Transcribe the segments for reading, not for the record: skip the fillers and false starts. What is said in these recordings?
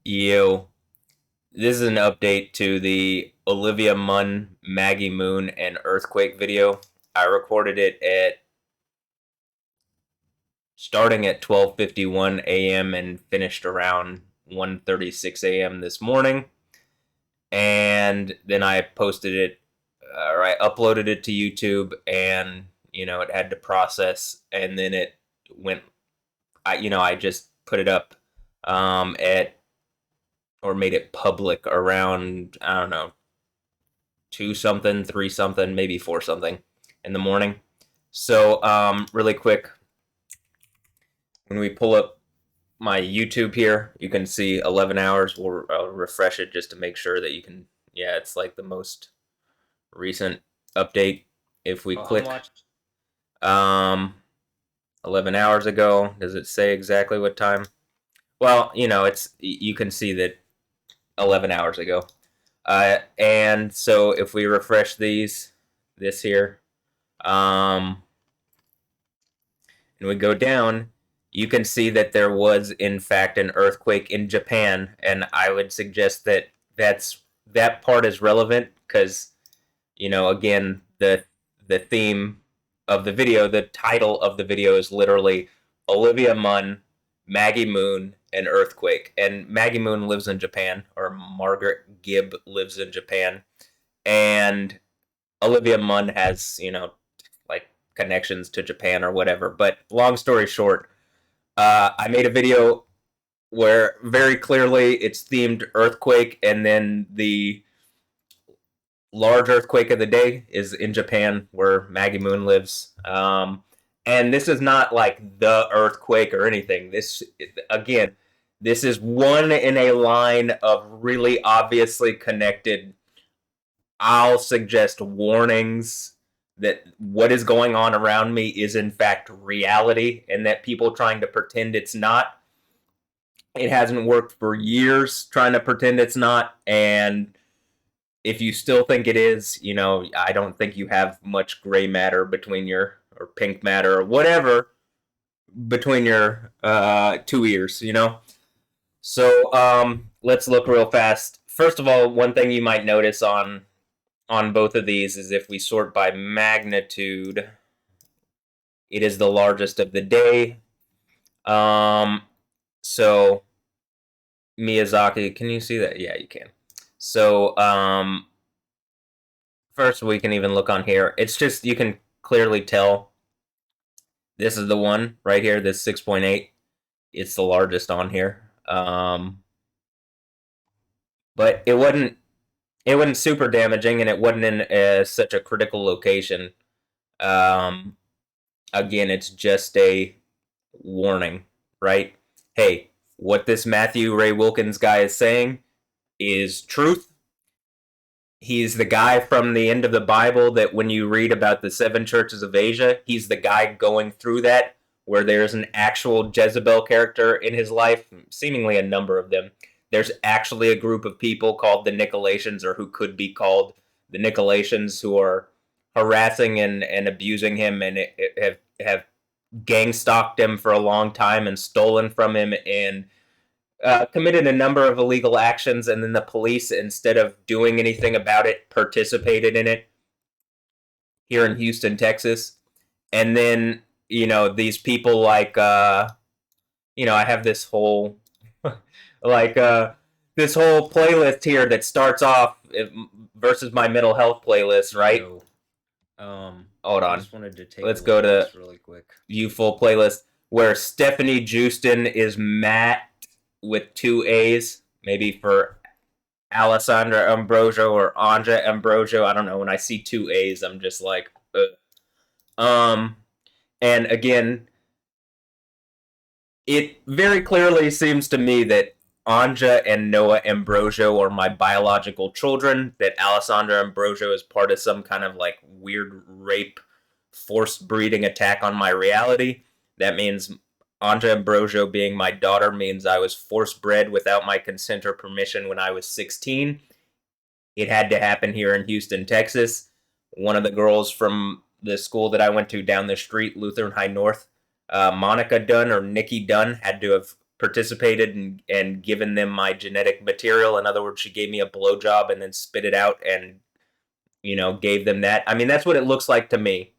Yo, this is an update to the Olivia Munn, Maggie Moon, and Earthquake video. I recorded it at starting at 12:51 a.m. and finished around 1:36 a.m. this morning. And then I posted it, or I uploaded it to YouTube, and it had to process, and then it went. I just put it up at or made it public around, I don't know, two something, three something, maybe four something in the morning. So, really quick, when we pull up my YouTube here, you can see 11 hours. I'll refresh it just to make sure that you can. Yeah, it's like the most recent update. If we click, um, 11 hours ago, does it say exactly what time? Well, you can see that 11 hours ago. And so if we refresh this here, um, and we go down, you can see that there was in fact an earthquake in Japan, and I would suggest that that part is relevant because again the theme of the video, the title of the video is literally Olivia Munn, Maggie Moon, and Earthquake. And Maggie Moon lives in Japan, or Margaret Gibb lives in Japan, and Olivia Munn has like connections to Japan or whatever. But long story short, I made a video where very clearly it's themed earthquake, and then the large earthquake of the day is in Japan, where Maggie Moon lives. And this is not like the earthquake or anything. Again, this is one in a line of really obviously connected, I'll suggest, warnings that what is going on around me is in fact reality, and that people trying to pretend it's not. It hasn't worked for years trying to pretend it's not, and if you still think it is, I don't think you have much gray matter between or pink matter or whatever between your two ears. So let's look real fast. First of all, one thing you might notice on both of these is if we sort by magnitude, it is the largest of the day. So Miyazaki, can you see that? Yeah, you can. So first we can even look on here. It's just, you can clearly tell this is the one right here, this 6.8. It's the largest on here. But it wasn't super damaging, and it wasn't in such a critical location. Um, Again, it's just a warning, right? Hey, what this Matthew Ray Wilkins guy is saying is truth. He's the guy from the end of the Bible that when you read about the seven churches of Asia, he's the guy going through that, where there's an actual Jezebel character in his life, seemingly a number of them. There's actually a group of people called the Nicolaitans, or who could be called the Nicolaitans, who are harassing and abusing him, and have gang stalked him for a long time and stolen from him, and committed a number of illegal actions, and then the police, instead of doing anything about it, participated in it here in Houston, Texas. And then, these people like, I have this whole, like, this whole playlist here that starts off versus my mental health playlist, right? So, Hold I on. just wanted to take Let's a go look at to this really quick. view full playlist, where Stefanie Joosten is Matt with two A's, maybe for Alessandra Ambrosio or Anja Ambrosio. I don't know. When I see two A's, I'm just like, ugh. And again, it very clearly seems to me that Anja and Noah Ambrosio are my biological children, that Alessandra Ambrosio is part of some kind of like weird rape, forced breeding attack on my reality. That means Anja Ambrosio being my daughter means I was forced bred without my consent or permission when I was 16. It had to happen here in Houston, Texas. One of the girls from the school that I went to down the street, Lutheran High North, Monica Dunn or Nikki Dunn, had to have participated and given them my genetic material. In other words, she gave me a blowjob and then spit it out and, gave them that. I mean, that's what it looks like to me.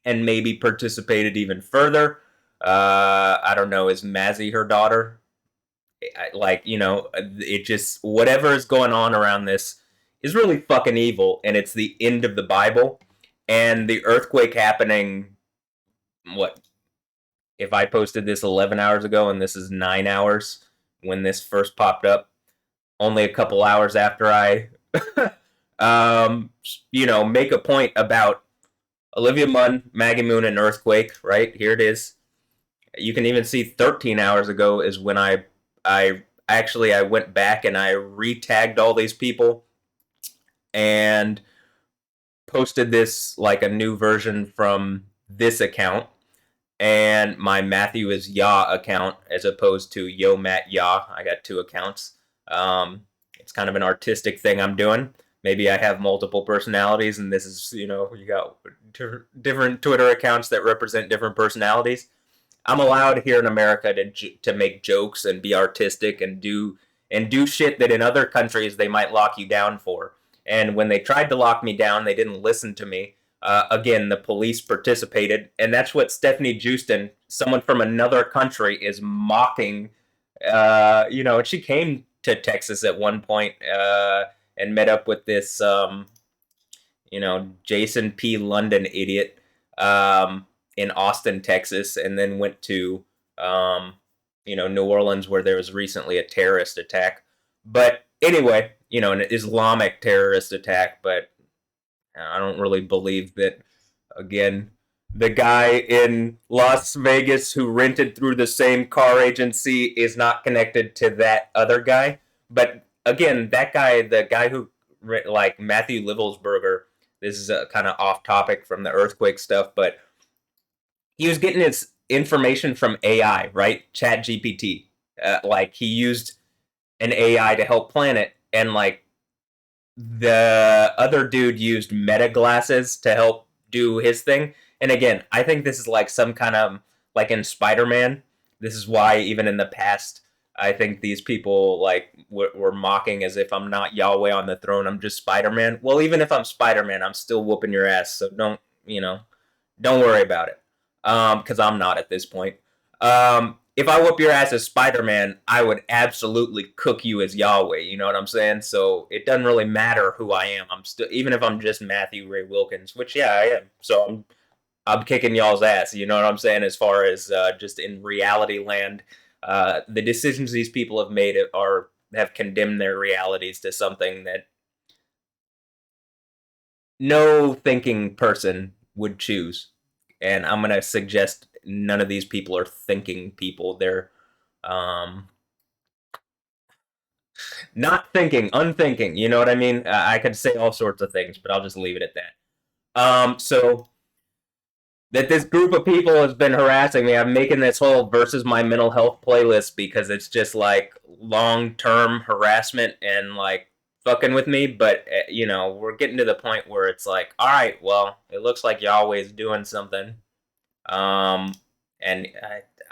And maybe participated even further. I don't know. Is Mazzy her daughter? Like, it just, whatever is going on around this is really fucking evil. And it's the end of the Bible. And the earthquake happening, what, if I posted this 11 hours ago and this is 9 hours when this first popped up, only a couple hours after I, make a point about Olivia Munn, Maggie Moon, and Earthquake, right? Here it is. You can even see 13 hours ago is when I went back and I re-tagged all these people and posted this like a new version from this account and my Matthew is Ya account as opposed to Yo Matt Ya. I got two accounts. It's kind of an artistic thing I'm doing. Maybe I have multiple personalities, and this is, you got different Twitter accounts that represent different personalities. I'm allowed here in America to make jokes and be artistic and do shit that in other countries they might lock you down for. And when they tried to lock me down, they didn't listen to me. Again, the police participated, and that's what Stefanie Joosten, someone from another country, is mocking. She came to Texas at one point and met up with this, Jason P. London idiot in Austin, Texas, and then went to, New Orleans where there was recently a terrorist attack. But anyway, an Islamic terrorist attack, but I don't really believe that, again, the guy in Las Vegas who rented through the same car agency is not connected to that other guy. But again, that guy, the guy who, like Matthew Livelsberger, this is a kind of off topic from the earthquake stuff, but he was getting his information from AI, right? Chat GPT. Like he used an AI to help plan it, and like the other dude used meta glasses to help do his thing. And again, I think this is like some kind of like in Spider-Man. This is why even in the past, I think these people like were mocking as if I'm not Yahweh on the throne. I'm just Spider-Man. Well, even if I'm Spider-Man, I'm still whooping your ass. So don't worry about it. Because I'm not at this point. If I whoop your ass as Spider-Man, I would absolutely cook you as Yahweh. You know what I'm saying? So it doesn't really matter who I am. I'm still, even if I'm just Matthew Ray Wilkins, which yeah I am. So I'm kicking y'all's ass. You know what I'm saying? As far as just in reality land, the decisions these people have made have condemned their realities to something that no thinking person would choose. And I'm gonna suggest none of these people are thinking people. They're um, not thinking, unthinking. You know what I mean? I could say all sorts of things, but I'll just leave it at that. So that this group of people has been harassing me. I'm making this whole versus my mental health playlist because it's just like long term harassment and like fucking with me. But we're getting to the point where it's like, all right, well, it looks like Yahweh's doing something. Um, and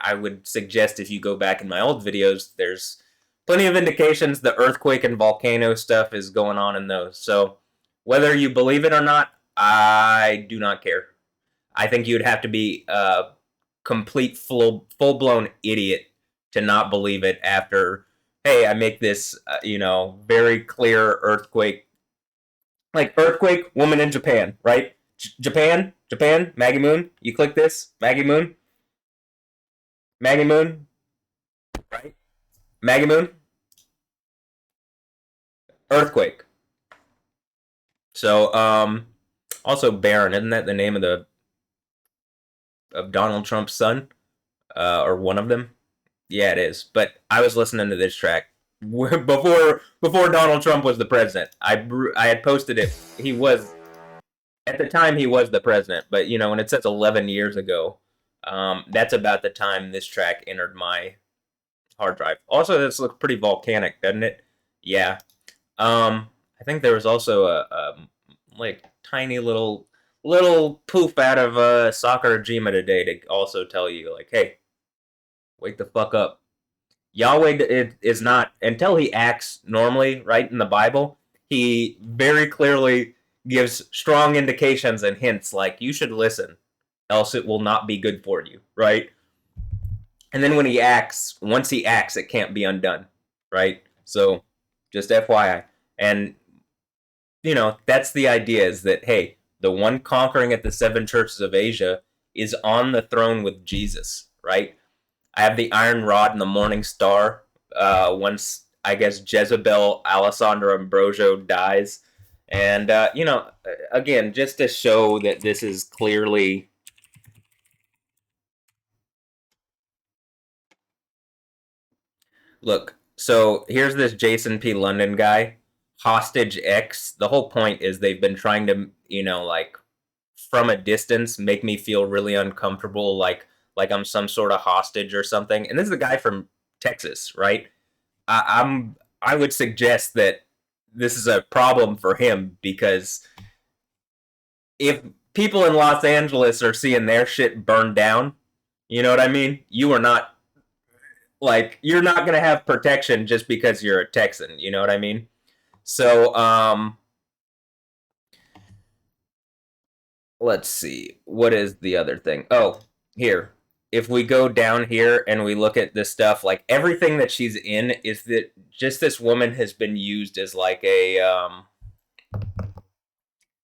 I would suggest if you go back in my old videos, there's plenty of indications the earthquake and volcano stuff is going on in those. So whether you believe it or not, I do not care. I think you'd have to be a complete full blown idiot to not believe it after, hey, I make this, very clear earthquake, like earthquake, woman in Japan, right? Japan, Maggie Moon. You click this, Maggie Moon, right? Maggie Moon, earthquake. So, also Barron, isn't that the name of the of Donald Trump's son, or one of them? Yeah, it is. But I was listening to this track before Donald Trump was the president. I had posted it. He was at the time he was the president, but when it says 11 years ago, that's about the time this track entered my hard drive. Also, this looks pretty volcanic, doesn't it? Yeah. I think there was also a like tiny little poof out of Sakurajima today to also tell you like, hey, wake the fuck up. Yahweh is not, until he acts normally, right, in the Bible, he very clearly gives strong indications and hints like, you should listen, else it will not be good for you, right? And then when he acts, once he acts, it can't be undone, right? So just FYI. And, that's the idea is that, hey, the one conquering at the seven churches of Asia is on the throne with Jesus, right? I have the Iron Rod and the Morning Star. Once I guess Jezebel Alessandro Ambrosio dies, and again, just to show that this is clearly look. So here's this Jason P. London guy, Hostage X. The whole point is they've been trying to, like from a distance, make me feel really uncomfortable, like I'm some sort of hostage or something. And this is a guy from Texas, right? I would suggest that this is a problem for him because if people in Los Angeles are seeing their shit burned down, you know what I mean? You are not like you're not gonna have protection just because you're a Texan. You know what I mean? So let's see. What is the other thing? Oh, here. If we go down here and we look at this stuff, like everything that she's in is that just this woman has been used as like a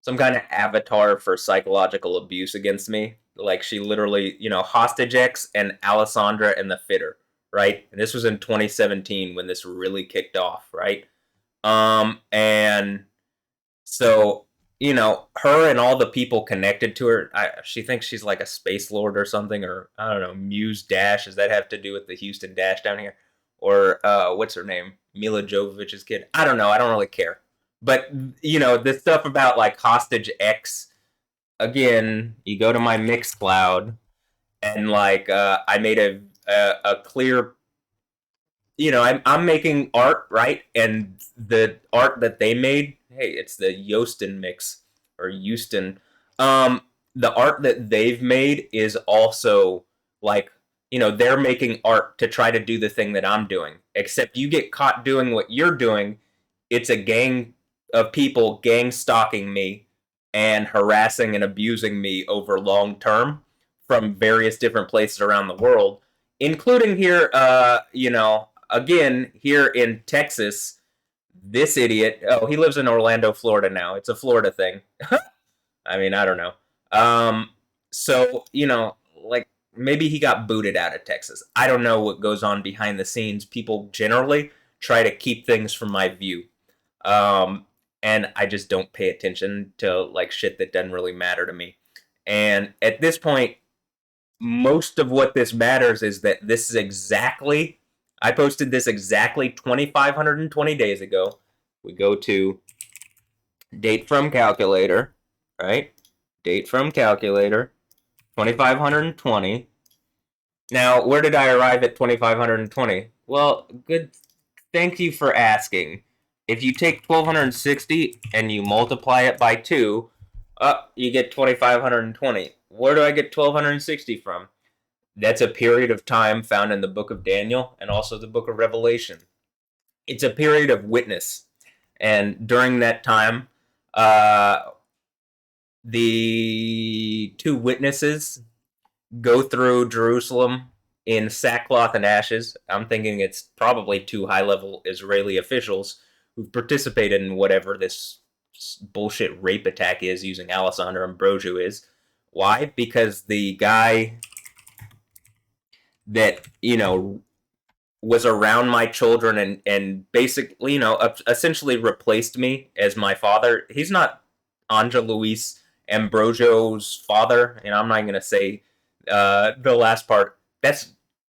some kind of avatar for psychological abuse against me. Like she literally, Hostage X and Alessandra and the Fitter, right? And this was in 2017 when this really kicked off, right? And so, her and all the people connected to her, she thinks she's like a space lord or something, or I don't know, Muse Dash. Does that have to do with the Houston Dash down here? Or what's her name? Mila Jovovich's kid? I don't know. I don't really care. But, this stuff about like Hostage X, again, you go to my Mixcloud and like I made a clear I'm making art, right? And the art that they made, hey, it's the Joosten mix or Houston. Um, the art that they've made is also like, they're making art to try to do the thing that I'm doing. Except you get caught doing what you're doing, it's a gang of people gang stalking me and harassing and abusing me over long term from various different places around the world, including here, again, here in Texas, this idiot, oh, he lives in Orlando, Florida now. It's a Florida thing. I mean, I don't know. Um, so, like maybe he got booted out of Texas. I don't know what goes on behind the scenes. People generally try to keep things from my view. Um, and I just don't pay attention to like shit that doesn't really matter to me. And at this point, most of what this matters is that this is exactly I posted this exactly 2,520 days ago. We go to date from calculator, right? Date from calculator, 2,520. Now, where did I arrive at 2,520? Well, good. Thank you for asking. If you take 1,260 and you multiply it by 2, you get 2,520. Where do I get 1,260 from? That's a period of time found in the book of Daniel and also the book of Revelation. It's a period of witness. And during that time, the two witnesses go through Jerusalem in sackcloth and ashes. I'm thinking it's probably two high level Israeli officials who've participated in whatever this bullshit rape attack is using Alessandro Ambrosio is. Why? Because the guy that, was around my children and basically, essentially replaced me as my father. He's not Anja Luis Ambrosio's father, and I'm not going to say the last part.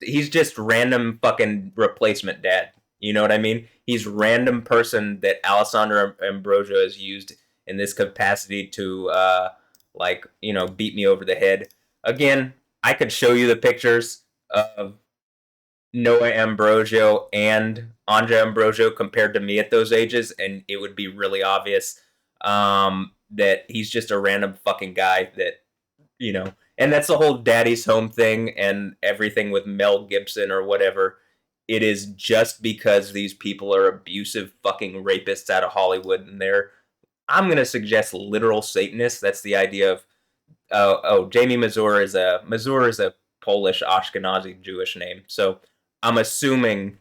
He's just random fucking replacement dad. You know what I mean? He's random person that Alessandro Ambrosio has used in this capacity to beat me over the head. Again, I could show you the pictures of Noah Ambrosio and Andre Ambrosio compared to me at those ages, and it would be really obvious that he's just a random fucking guy that, and that's the whole daddy's home thing and everything with Mel Gibson or whatever. it is just because these people are abusive fucking rapists out of Hollywood, and they're, I'm gonna suggest, literal Satanists. That's the idea of Jamie Mazur is a Polish Ashkenazi Jewish name. So I'm assuming,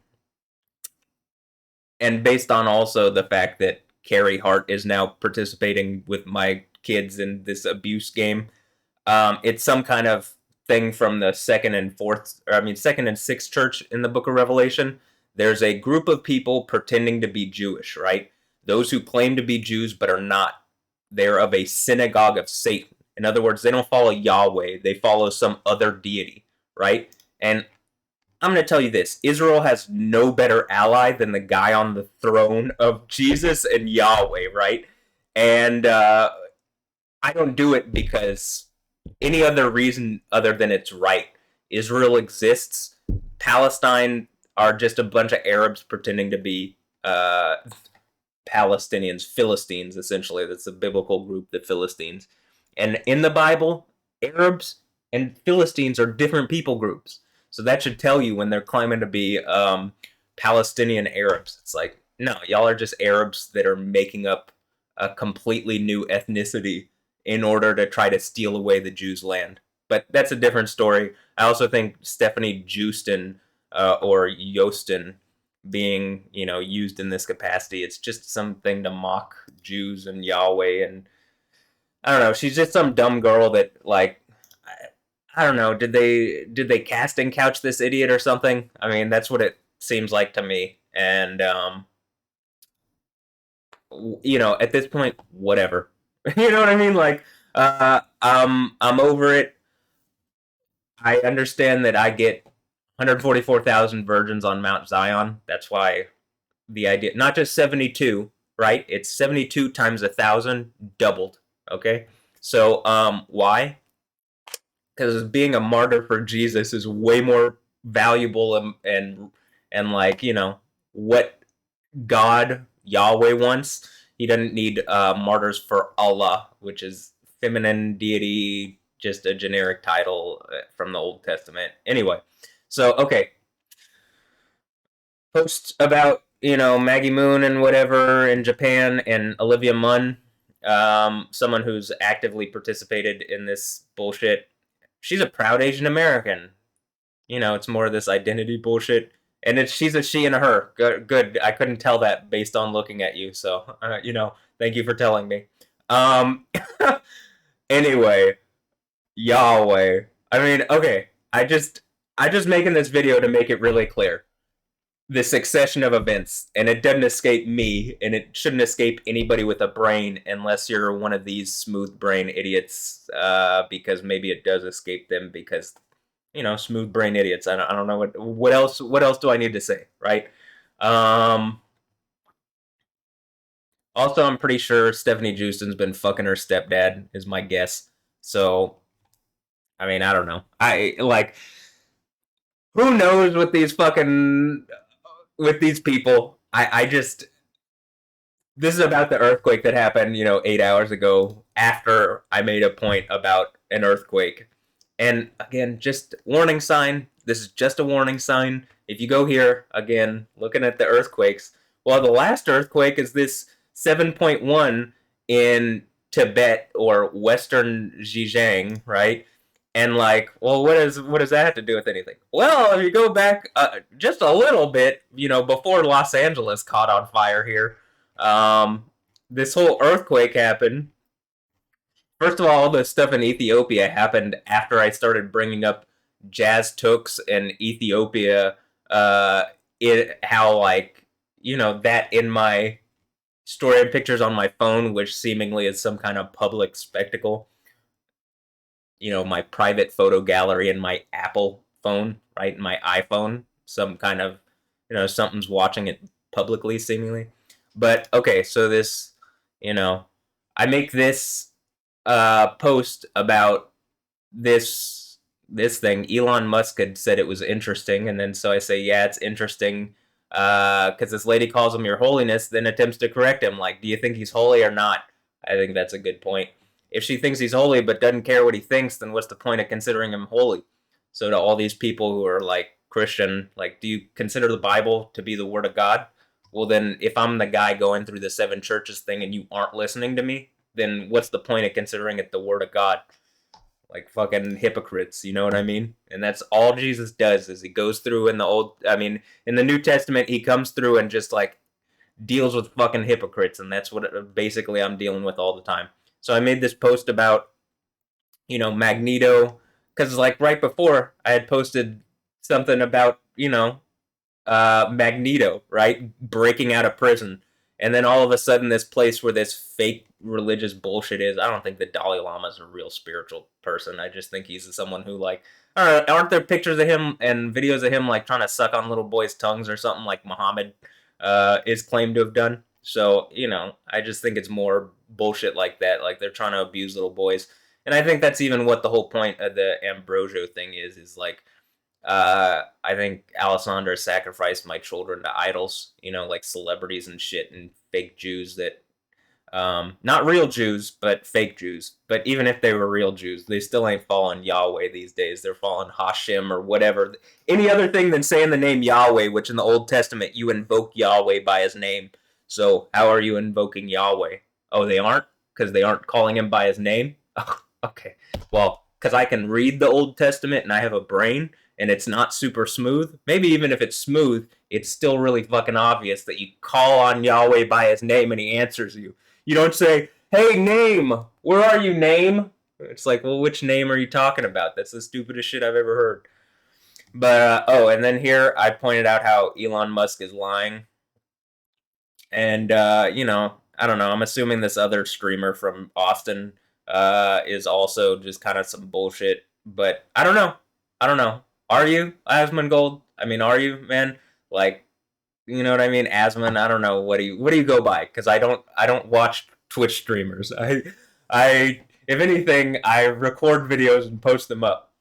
and based on also the fact that Carrie Hart is now participating with my kids in this abuse game, it's some kind of thing from the second and sixth church in the Book of Revelation. There's a group of people pretending to be Jewish, right? Those who claim to be Jews but are not. They're of a synagogue of Satan. In other words, they don't follow Yahweh, they follow some other deity, right? And I'm going to tell you this: Israel has no better ally than the guy on the throne of Jesus and Yahweh, right? And I don't do it because any other reason other than it's right. Israel exists. Palestine are just a bunch of Arabs pretending to be Palestinians, Philistines, essentially. That's a biblical group, the Philistines. And in the Bible, Arabs and Philistines are different people groups. So that should tell you when they're claiming to be Palestinian Arabs. It's like, no, y'all are just Arabs that are making up a completely new ethnicity in order to try to steal away the Jews' land. But that's a different story. I also think Stefanie Joosten or Joosten being, used in this capacity, it's just something to mock Jews and Yahweh, and I don't know. She's just some dumb girl that, like, I don't know. Did they casting couch this idiot or something? I mean, that's what it seems like to me. And at this point, whatever. You know what I mean? Like, I'm over it. I understand that I get 144,000 virgins on Mount Zion. That's why the idea, not just 72, right? It's 72 times 1,000 doubled. Okay, so why? Because being a martyr for Jesus is way more valuable and like, what God Yahweh wants. He doesn't need martyrs for Allah, which is feminine deity, just a generic title from the Old Testament. Anyway, so okay, post about Maggie Moon and whatever in Japan, and Olivia Munn, someone who's actively participated in this bullshit. She's a proud Asian American. It's more of this identity bullshit. And she's a she and a her. Good. I couldn't tell that based on looking at you. So, thank you for telling me. Um, anyway, Yahweh. I mean, okay. I just making this video to make it really clear. The succession of events, and it doesn't escape me, and it shouldn't escape anybody with a brain unless you're one of these smooth brain idiots, because maybe it does escape them because smooth brain idiots. I don't know what else do I need to say, right? Also, I'm pretty sure Stefanie Joosten's been fucking her stepdad, is my guess. So, I mean, I don't know. I like, who knows with these people. I just, this is about the earthquake that happened, 8 hours ago after I made a point about an earthquake. And again, just warning sign. This is just a warning sign. If you go here, again, looking at the earthquakes, well, the last earthquake is this 7.1 in Tibet or Western Xinjiang, right? And like, well, what does that have to do with anything? Well, if you go back just a little bit, before Los Angeles caught on fire here, this whole earthquake happened. First of all the stuff in Ethiopia happened after I started bringing up Jazz Tooks and Ethiopia. How, like, that in my story and pictures on my phone, which seemingly is some kind of public spectacle. My private photo gallery in my Apple phone, right? My iPhone, some kind of, something's watching it publicly, seemingly. But okay, so this, I make this post about this thing. Elon Musk had said it was interesting, and then so I say, yeah, it's interesting, because this lady calls him Your Holiness, then attempts to correct him, like, do you think he's holy or not? I think that's a good point. If she thinks he's holy but doesn't care what he thinks, then what's the point of considering him holy? So to all these people who are like Christian, like, do you consider the Bible to be the Word of God? Well, then, if I'm the guy going through the seven churches thing and you aren't listening to me, then what's the point of considering it the Word of God? Like fucking hypocrites, you know what I mean? And that's all Jesus does is he goes through in the in the New Testament, he comes through and just like deals with fucking hypocrites, and that's what basically I'm dealing with all the time. So I made this post about Magneto, because like right before I had posted something about Magneto, right, breaking out of prison, and then all of a sudden this place where this fake religious bullshit is. I don't think the Dalai Lama is a real spiritual person. I just think he's someone who like. I don't know, aren't there pictures of him and videos of him like trying to suck on little boys' tongues or something like Muhammad is claimed to have done? So I just think it's more bullshit like that. Like they're trying to abuse little boys, and I think that's even what the whole point of the Ambrosio thing is. Is like I think Alessandra sacrificed my children to idols, like celebrities and shit and fake Jews that, not real Jews, but fake Jews. But even if they were real Jews, they still ain't following Yahweh these days. They're following Hashem or whatever. Any other thing than saying the name Yahweh, which in the Old Testament you invoke Yahweh by his name. So how are you invoking Yahweh? Oh, they aren't? Because they aren't calling him by his name? Oh, okay. Well, because I can read the Old Testament and I have a brain and it's not super smooth. Maybe even if it's smooth, it's still really fucking obvious that you call on Yahweh by his name and he answers you. You don't say, "Hey, name, where are you, name?" It's like, well, which name are you talking about? That's the stupidest shit I've ever heard. But and then here I pointed out how Elon Musk is lying, and I don't know. I'm assuming this other streamer from Austin is also just kind of some bullshit. But I don't know. I don't know. Are you Asmongold? I mean, are you, man? Like, you know what I mean? Asmon, I don't know. What do you go by? Because I don't watch Twitch streamers. I if anything, I record videos and post them up,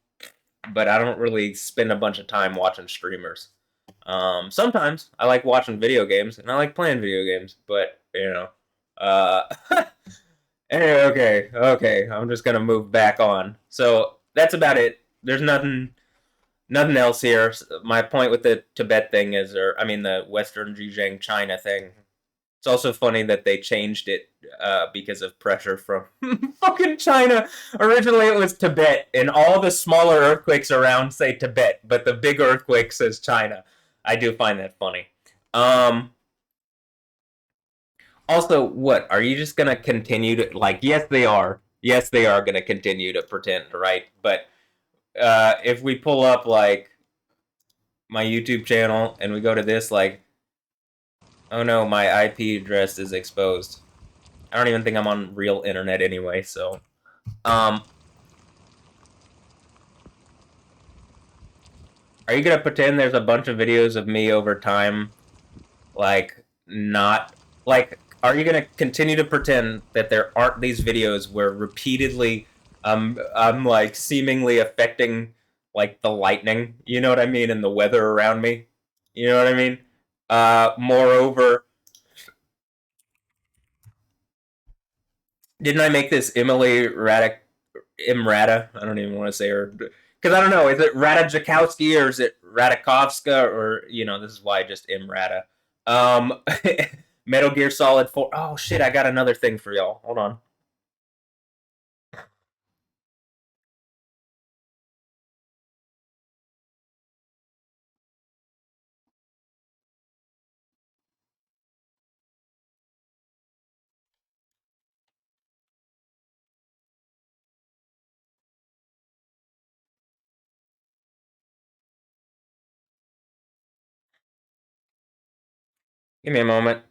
but I don't really spend a bunch of time watching streamers. Sometimes I like watching video games and I like playing video games, but uh, anyway, okay. I'm just gonna move back on. So that's about it. There's nothing else here. My point with the Tibet thing is, or I mean, the Western Zhejiang China thing. It's also funny that they changed it because of pressure from fucking China. Originally, it was Tibet, and all the smaller earthquakes around say Tibet, but the big earthquake says China. I do find that funny. Um, Also, what are you just gonna continue to like? Yes, they are. Yes, they are gonna continue to pretend, right? But if we pull up like my YouTube channel and we go to this, like, oh no, my IP address is exposed. I don't even think I'm on real internet anyway, so um are you gonna pretend there's a bunch of videos of me over time, like, not like, are you gonna continue to pretend that there aren't these videos where repeatedly I'm like seemingly affecting like the lightning, you know what I mean, and the weather around me? You know what I mean? Moreover, didn't I make this Emily Radic EmRata? I don't even want to say her because I don't know. Is it Radajakowski or is it Radakovska or this is why I just EmRata. Um, Metal Gear Solid 4. Oh shit! I got another thing for y'all. Hold on. Give me a moment.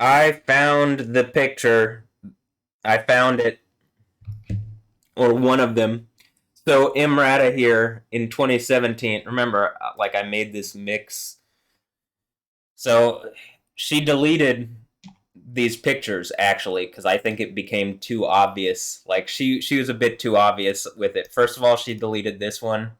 I found the picture. I found it, or one of them. So EmRata here in 2017. Remember, like I made this mix. So she deleted these pictures actually because I think it became too obvious. Like she was a bit too obvious with it. First of all, she deleted this one.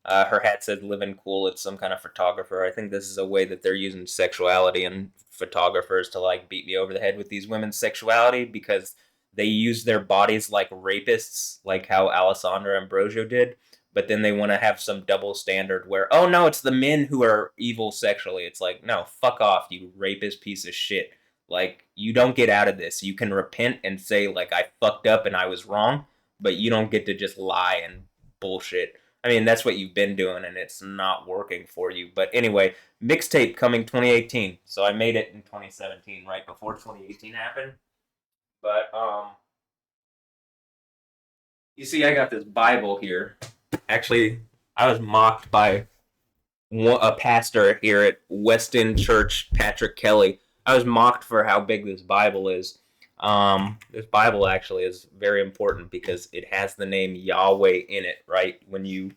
Her hat said "Living Cool." It's some kind of photographer. I think this is a way that they're using sexuality and photographers to like beat me over the head with these women's sexuality because they use their bodies like rapists, like how Alessandra Ambrosio did. but then they want to have some double standard where, oh no, it's the men who are evil sexually. It's like, no, fuck off, you rapist piece of shit. Like, you don't get out of this. You can repent and say, like, I fucked up and I was wrong, but you don't get to just lie and bullshit. I mean, that's what you've been doing, and it's not working for you. But anyway, mixtape coming 2018. So I made it in 2017, right before 2018 happened. But you see, I got this Bible here. Actually, I was mocked by a pastor here at Weston Church, Patrick Kelly. I was mocked for how big this Bible is. This Bible actually is very important because it has the name Yahweh in it, right? When you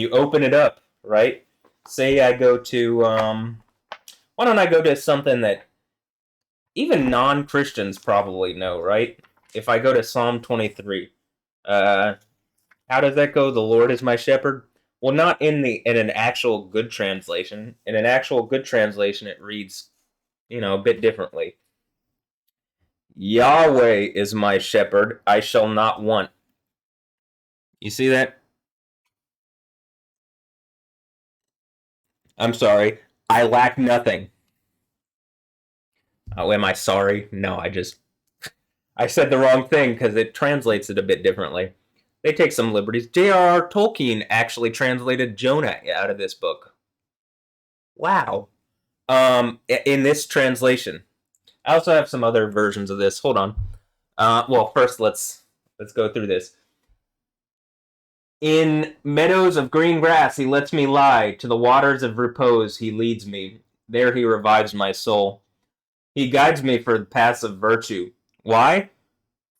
open it up, right? Say I go to why don't I go to something that even non-Christians probably know, right? If I go to Psalm 23, uh, how does that go? The Lord is my shepherd. Well, not in an actual good translation. In an actual good translation, it reads, a bit differently. Yahweh is my shepherd; I shall not want. You see that? I'm sorry. I lack nothing. Oh, am I sorry? No, I said the wrong thing because it translates it a bit differently. They take some liberties. J.R.R. Tolkien actually translated Jonah out of this book. Wow. In this translation, I also have some other versions of this. Hold on. Well, first let's go through this. In meadows of green grass he lets me lie. To the waters of repose he leads me. There he revives my soul. He guides me for the paths of virtue. Why?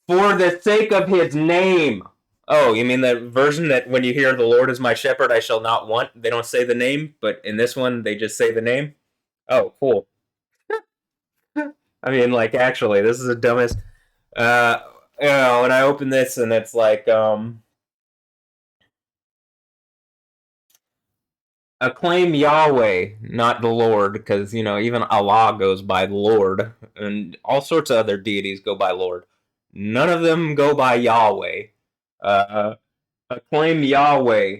For the sake of his name. Oh, you mean the version that when you hear the Lord is my shepherd, I shall not want? They don't say the name, but in this one, they just say the name? Oh, cool. I mean, like, actually, this is the dumbest. Uh, when I open this and it's like, acclaim Yahweh, not the Lord, because, even Allah goes by Lord, and all sorts of other deities go by Lord. None of them go by Yahweh. Uh, acclaim Yahweh.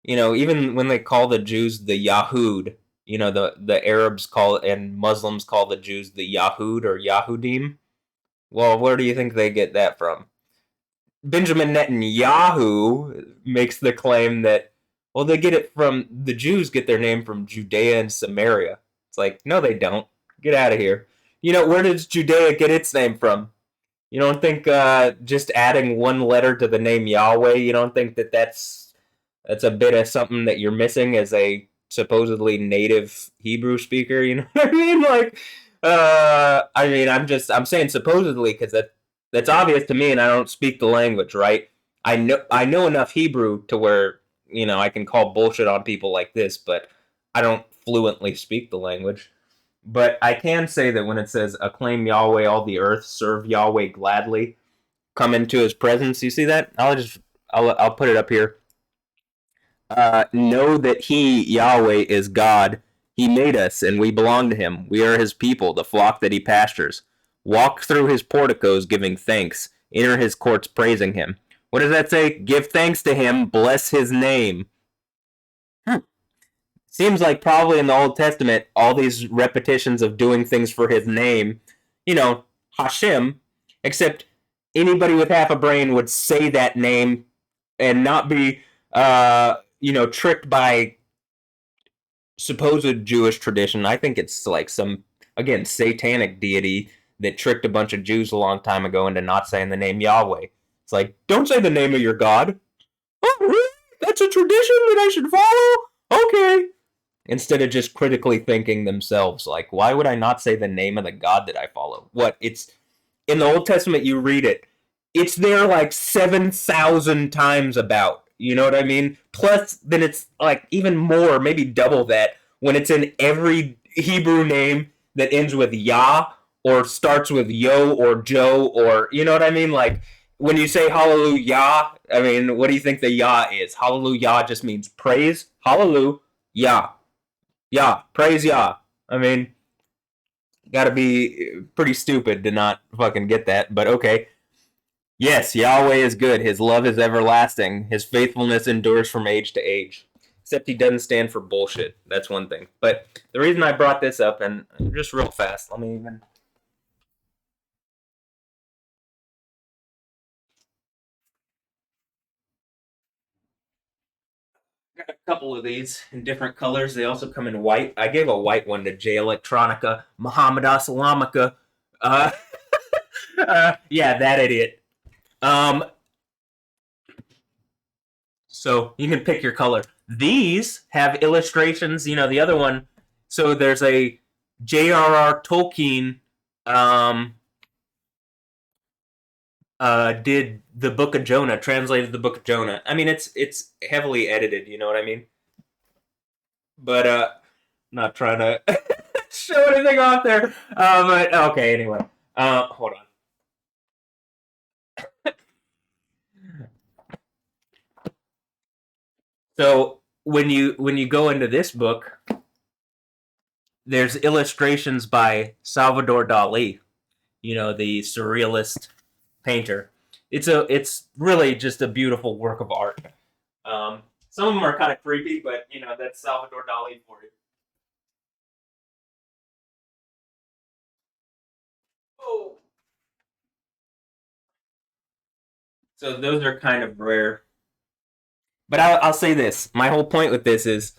Even when they call the Jews the Yahud, the Arabs call it, and Muslims call the Jews the Yahud or Yahudim. Well, where do you think they get that from? Benjamin Netanyahu makes the claim that, well, they get it from, the Jews get their name from Judea and Samaria. It's like, no, they don't. Get out of here. Where does Judea get its name from? You don't think just adding one letter to the name Yahweh, you don't think that that's a bit of something that you're missing as a supposedly native Hebrew speaker? You know what I mean? Like, I'm saying supposedly because that's obvious to me, and I don't speak the language, right? I know enough Hebrew to where I can call bullshit on people like this, but I don't fluently speak the language. But I can say that when it says acclaim Yahweh all the earth, serve Yahweh gladly, come into His presence. You see that? I'll put it up here. Know that He, Yahweh, is God. He made us, and we belong to Him. We are His people, the flock that He pastures. Walk through His porticos giving thanks. Enter His courts praising Him. What does that say? Give thanks to Him. Bless His name. Seems like probably in the Old Testament, all these repetitions of doing things for His name, Hashem, except anybody with half a brain would say that name and not be tricked by supposed Jewish tradition. I think it's like some, again, satanic deity that tricked a bunch of Jews a long time ago into not saying the name Yahweh. It's like, don't say the name of your God. Oh, really? That's a tradition that I should follow? Okay. Instead of just critically thinking themselves, like, why would I not say the name of the God that I follow? What? It's in the Old Testament, you read it. It's there like 7,000 times about. You know what I mean? Plus, then it's like even more, maybe double that, when it's in every Hebrew name that ends with Yah or starts with Yo or Joe or, you know what I mean? Like, when you say hallelujah, I mean, what do you think the Yah is? Hallelujah just means praise. Hallelujah. Yah. Yah. Praise Yah. I mean, gotta be pretty stupid to not fucking get that, but okay. Yes, Yahweh is good. His love is everlasting. His faithfulness endures from age to age. Except he doesn't stand for bullshit. That's one thing. But the reason I brought this up, and just real fast, let me even got a couple of these in different colors. They also come in white. I gave a white one to J Electronica, Muhammad Assalamika. Uh, yeah, that idiot. Um, so you can pick your color. These have illustrations. You know, the other one. So there's a J.R.R. Tolkien um, did the Book of Jonah, translated the Book of Jonah. I mean, it's heavily edited. You know what I mean? But not trying to show anything off there. But okay, anyway. Hold on. So when you go into this book, there's illustrations by Salvador Dali. You know, the surrealist painter. It's really just a beautiful work of art. Some of them are kind of creepy, but you know that's Salvador Dali for you. Oh, so those are kind of rare. But I'll say this: my whole point with this is,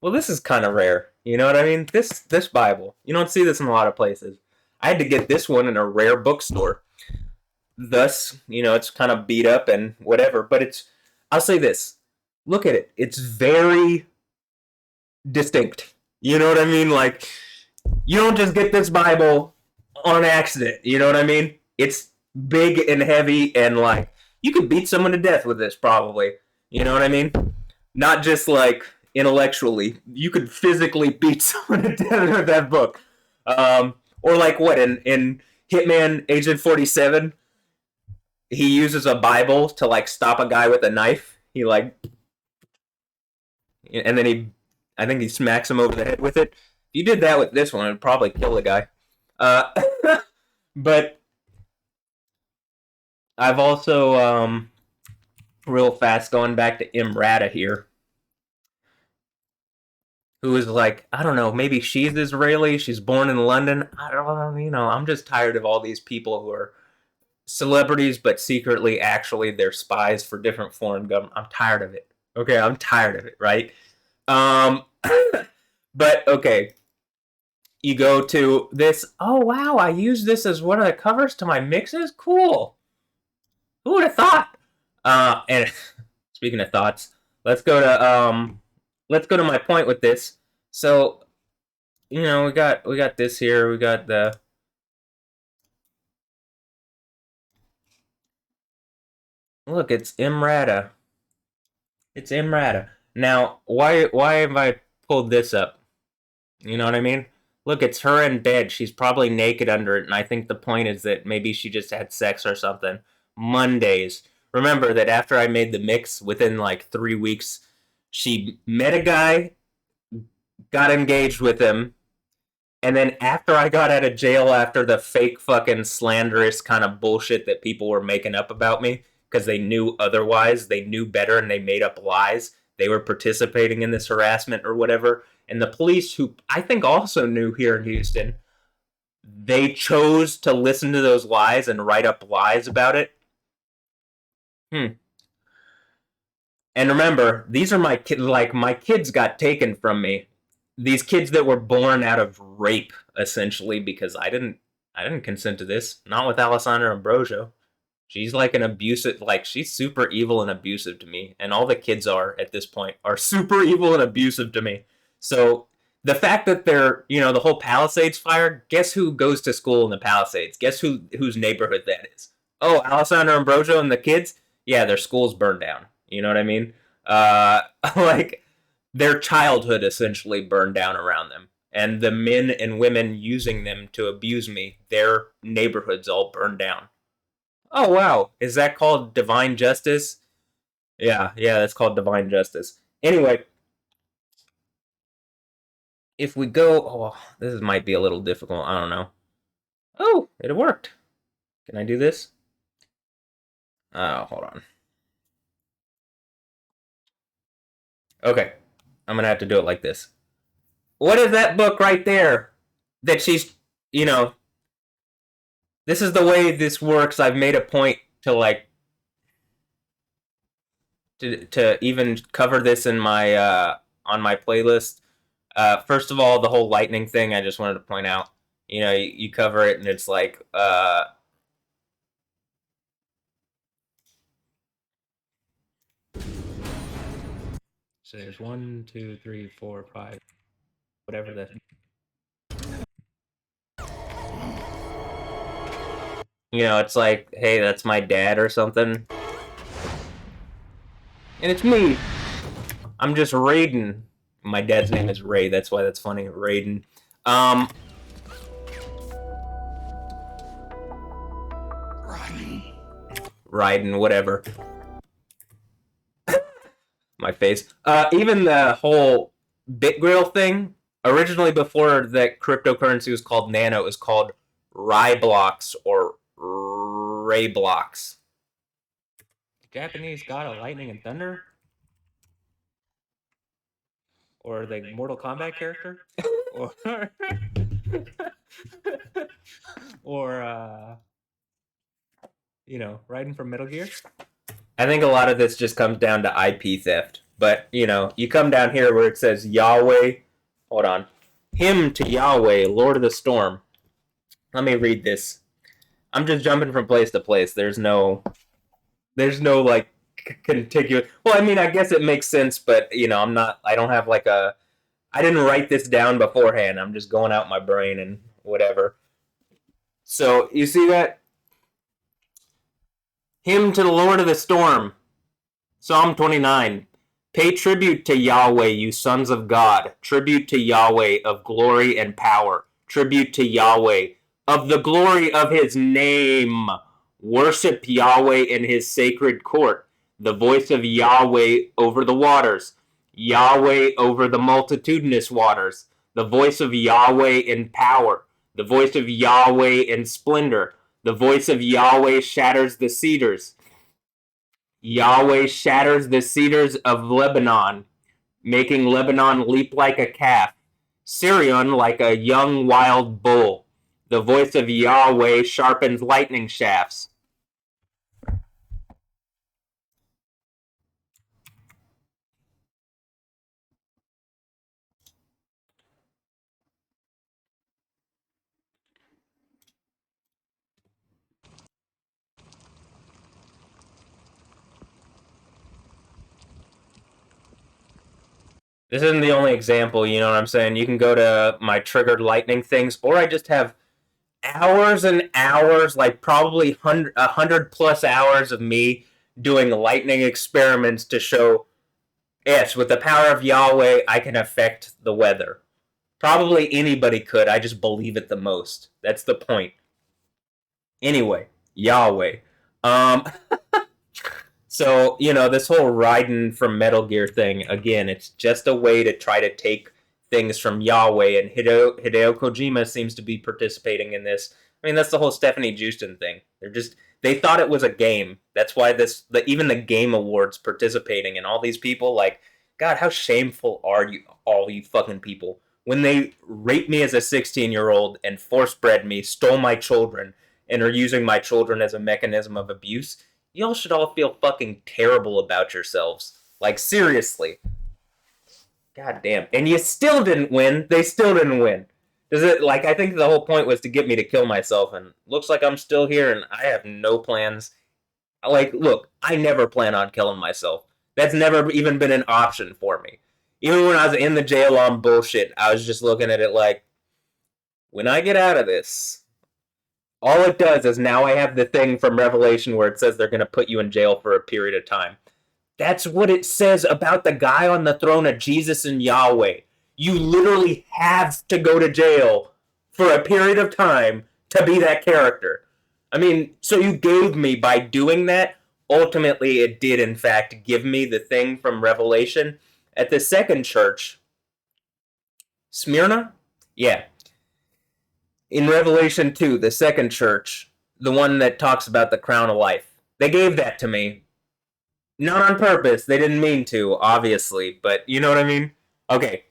well, this is kind of rare. You know what I mean? This Bible, you don't see this in a lot of places. I had to get this one in a rare bookstore. Thus, you know, it's kind of beat up and whatever. But it's, I'll say this: look at it. It's very distinct. You know what I mean? Like, you don't just get this Bible on accident. You know what I mean? It's big and heavy, and like you could beat someone to death with this probably. You know what I mean? Not just like intellectually. You could physically beat someone to death with that book. Or like what in Hitman Agent 47, he uses a Bible to like stop a guy with a knife. He like, and then I think he smacks him over the head with it. If you did that with this one, it'd probably kill the guy. Uh, but I've also real fast going back to EmRata here, who is like, I don't know, maybe she's Israeli, she's born in London. I don't know, you know, I'm just tired of all these people who are celebrities, but secretly, actually, they're spies for different foreign government. I'm tired of it. Okay, I'm tired of it, right? Um, but okay, you go to this. Oh wow, I use this as one of the covers to my mixes. Cool. Who would have thought? And speaking of thoughts, let's go to let's go to my point with this. So you know, we got this here. We got the look. It's Imrata. It's Imrata. Now, why have I pulled this up? You know what I mean? Look, it's her in bed. She's probably naked under it, and I think the point is that maybe she just had sex or something. Mondays. Remember that after I made the mix, within like 3 weeks, she met a guy, got engaged with him, and then after I got out of jail, after the fake fucking slanderous kind of bullshit that people were making up about me, because they knew otherwise, they knew better and they made up lies. They were participating in this harassment or whatever. And the police, who I think also knew here in Houston, they chose to listen to those lies and write up lies about it. Hmm. And remember, these are my kids. Like my kids got taken from me. These kids that were born out of rape, essentially, because I didn't consent to this. Not with Alessandra Ambrosio. She's like an abusive, like she's super evil and abusive to me, and all the kids are at this point are super evil and abusive to me. So the fact that they're, you know, the whole Palisades fire. Guess who goes to school in the Palisades? Guess whose neighborhood that is? Oh, Alessandra Ambrosio and the kids. Yeah, their school's burned down. You know what I mean? Uh, like their childhood essentially burned down around them, and the men and women using them to abuse me, their neighborhoods all burned down. Oh wow, is that called divine justice? Yeah, yeah, that's called divine justice. Anyway, if we go, oh, this might be a little difficult. I don't know. Oh, it worked. Can I do this? Oh, hold on. Okay. I'm going to have to do it like this. What is that book right there that she's, you know, this is the way this works. I've made a point to like to even cover this in my on my playlist. First of all, the whole lightning thing, I just wanted to point out. You cover it and it's like so there's 1, 2, 3, 4, 5, whatever that. It's like, hey, that's my dad or something, and it's me. I'm just Raiden. My dad's name is Ray. That's why that's funny, Raiden. Um, Raiden, whatever. My face. Even the whole BitGrill thing. Originally, before that cryptocurrency was called Nano, it was called Ryblocks or Rayblocks. Japanese god of lightning and thunder, or the Mortal Kombat character, or or Raiden from Metal Gear. I think a lot of this just comes down to IP theft. But, you come down here where it says Yahweh. Hold on. Hymn to Yahweh, Lord of the Storm. Let me read this. I'm just jumping from place to place. There's no like contiguous. Well, I mean, I guess it makes sense, but I don't have like I didn't write this down beforehand. I'm just going out my brain and whatever. So, you see that? Hymn to the Lord of the Storm. Psalm 29. Pay tribute to Yahweh, you sons of God. Tribute to Yahweh of glory and power. Tribute to Yahweh of the glory of his name. Worship Yahweh in his sacred court. The voice of Yahweh over the waters. Yahweh over the multitudinous waters. The voice of Yahweh in power. The voice of Yahweh in splendor. The voice of Yahweh shatters the cedars. Yahweh shatters the cedars of Lebanon, making Lebanon leap like a calf, Syrian like a young wild bull. The voice of Yahweh sharpens lightning shafts. This isn't the only example, you know what I'm saying? You can go to my triggered lightning things, or I just have hours and hours, like probably 100 plus hours of me doing lightning experiments to show, yes, with the power of Yahweh, I can affect the weather. Probably anybody could. I just believe it the most. That's the point. Anyway, Yahweh. Um, so this whole Raiden from Metal Gear thing again. It's just a way to try to take things from Yahweh, and Hideo Kojima seems to be participating in this. I mean, that's the whole Stefanie Joosten thing. They thought it was a game. That's why even the Game Awards participating, and all these people like, God, how shameful are you, all you fucking people, when they raped me as a 16-year-old and force bred me, stole my children, and are using my children as a mechanism of abuse. Y'all should all feel fucking terrible about yourselves. Like, seriously. God damn. And you still didn't win. They still didn't win. Does it, like, I think the whole point was to get me to kill myself, and looks like I'm still here, and I have no plans. Like, look, I never plan on killing myself. That's never even been an option for me. Even when I was in the jail on bullshit, I was just looking at it like, when I get out of this, all it does is now I have the thing from Revelation where it says they're going to put you in jail for a period of time. That's what it says about the guy on the throne of Jesus and Yahweh. You literally have to go to jail for a period of time to be that character. I mean, so you gave me, by doing that, ultimately it did in fact give me the thing from Revelation at the second church. Smyrna? Yeah. In Revelation 2, the second church, the one that talks about the crown of life. They gave that to me. Not on purpose. They didn't mean to, obviously, but you know what I mean? Okay,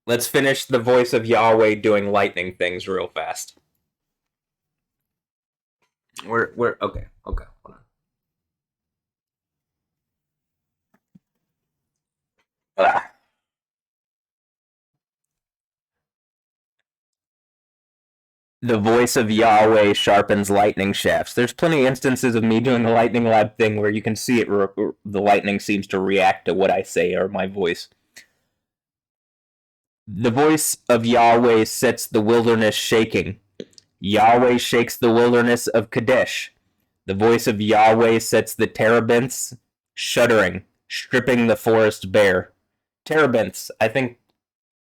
let's finish the voice of Yahweh doing lightning things real fast. We're okay. Okay, hold on. Ah. The voice of Yahweh sharpens lightning shafts. There's plenty of instances of me doing the lightning lab thing where you can see it. The lightning seems to react to what I say or my voice. The voice of Yahweh sets the wilderness shaking. Yahweh shakes the wilderness of Kadesh. The voice of Yahweh sets the terebinths shuddering, stripping the forest bare. Terebinths, I think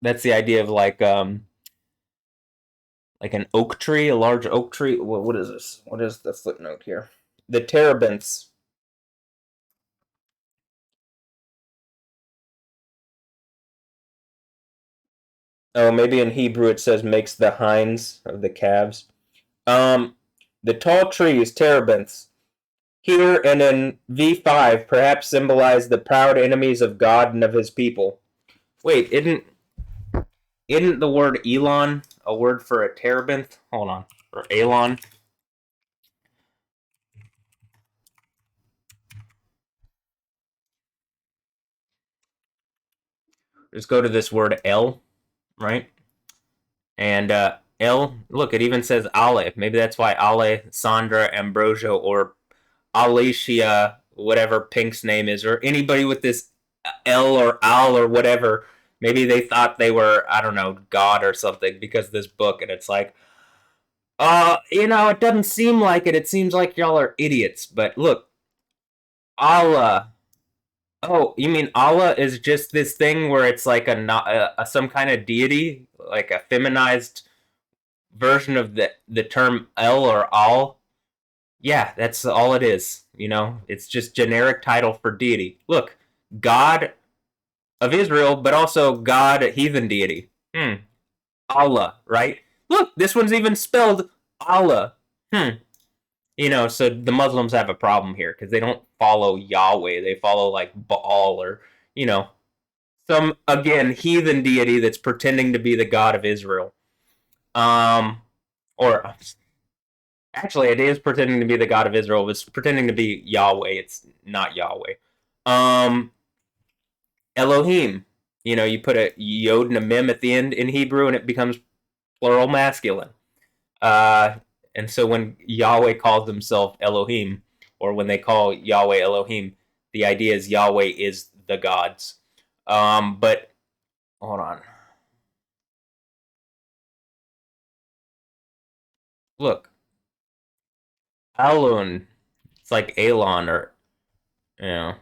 that's the idea of like an oak tree, a large oak tree. What is this? What is the footnote here? The terebinths. Oh, maybe in Hebrew it says makes the hinds of the calves. Um, the tall trees, terebinths, here and in V5 perhaps symbolize the proud enemies of God and of his people. Wait, isn't the word Elon a word for a terebinth? Hold on. Or Elon. Just go to this word L, right? And L, look, it even says Ale. Maybe that's why Ale, Sandra, Ambrosio, or Alicia, whatever Pink's name is, or anybody with this L or Al or whatever. Maybe they thought they were, I don't know, God or something because of this book. And it's like, it doesn't seem like it. It seems like y'all are idiots. But look, Allah. Oh, you mean Allah is just this thing where it's like some kind of deity, like a feminized version of the term El or Al? Yeah, that's all it is. It's just generic title for deity. Look, God of Israel, but also God heathen deity. Allah, right? Look, this one's even spelled Allah. So the Muslims have a problem here because they don't follow Yahweh. They follow like Baal or, you know, some, again, heathen deity that's pretending to be the God of Israel. Um, or actually, it is pretending to be the God of Israel. It's pretending to be Yahweh. It's not Yahweh. Um, Elohim. You put a yod and a mem at the end in Hebrew, and it becomes plural masculine. Uh, and so when Yahweh calls himself Elohim, or when they call Yahweh Elohim, the idea is Yahweh is the gods. But hold on. Look, Alun. It's like Elon or you know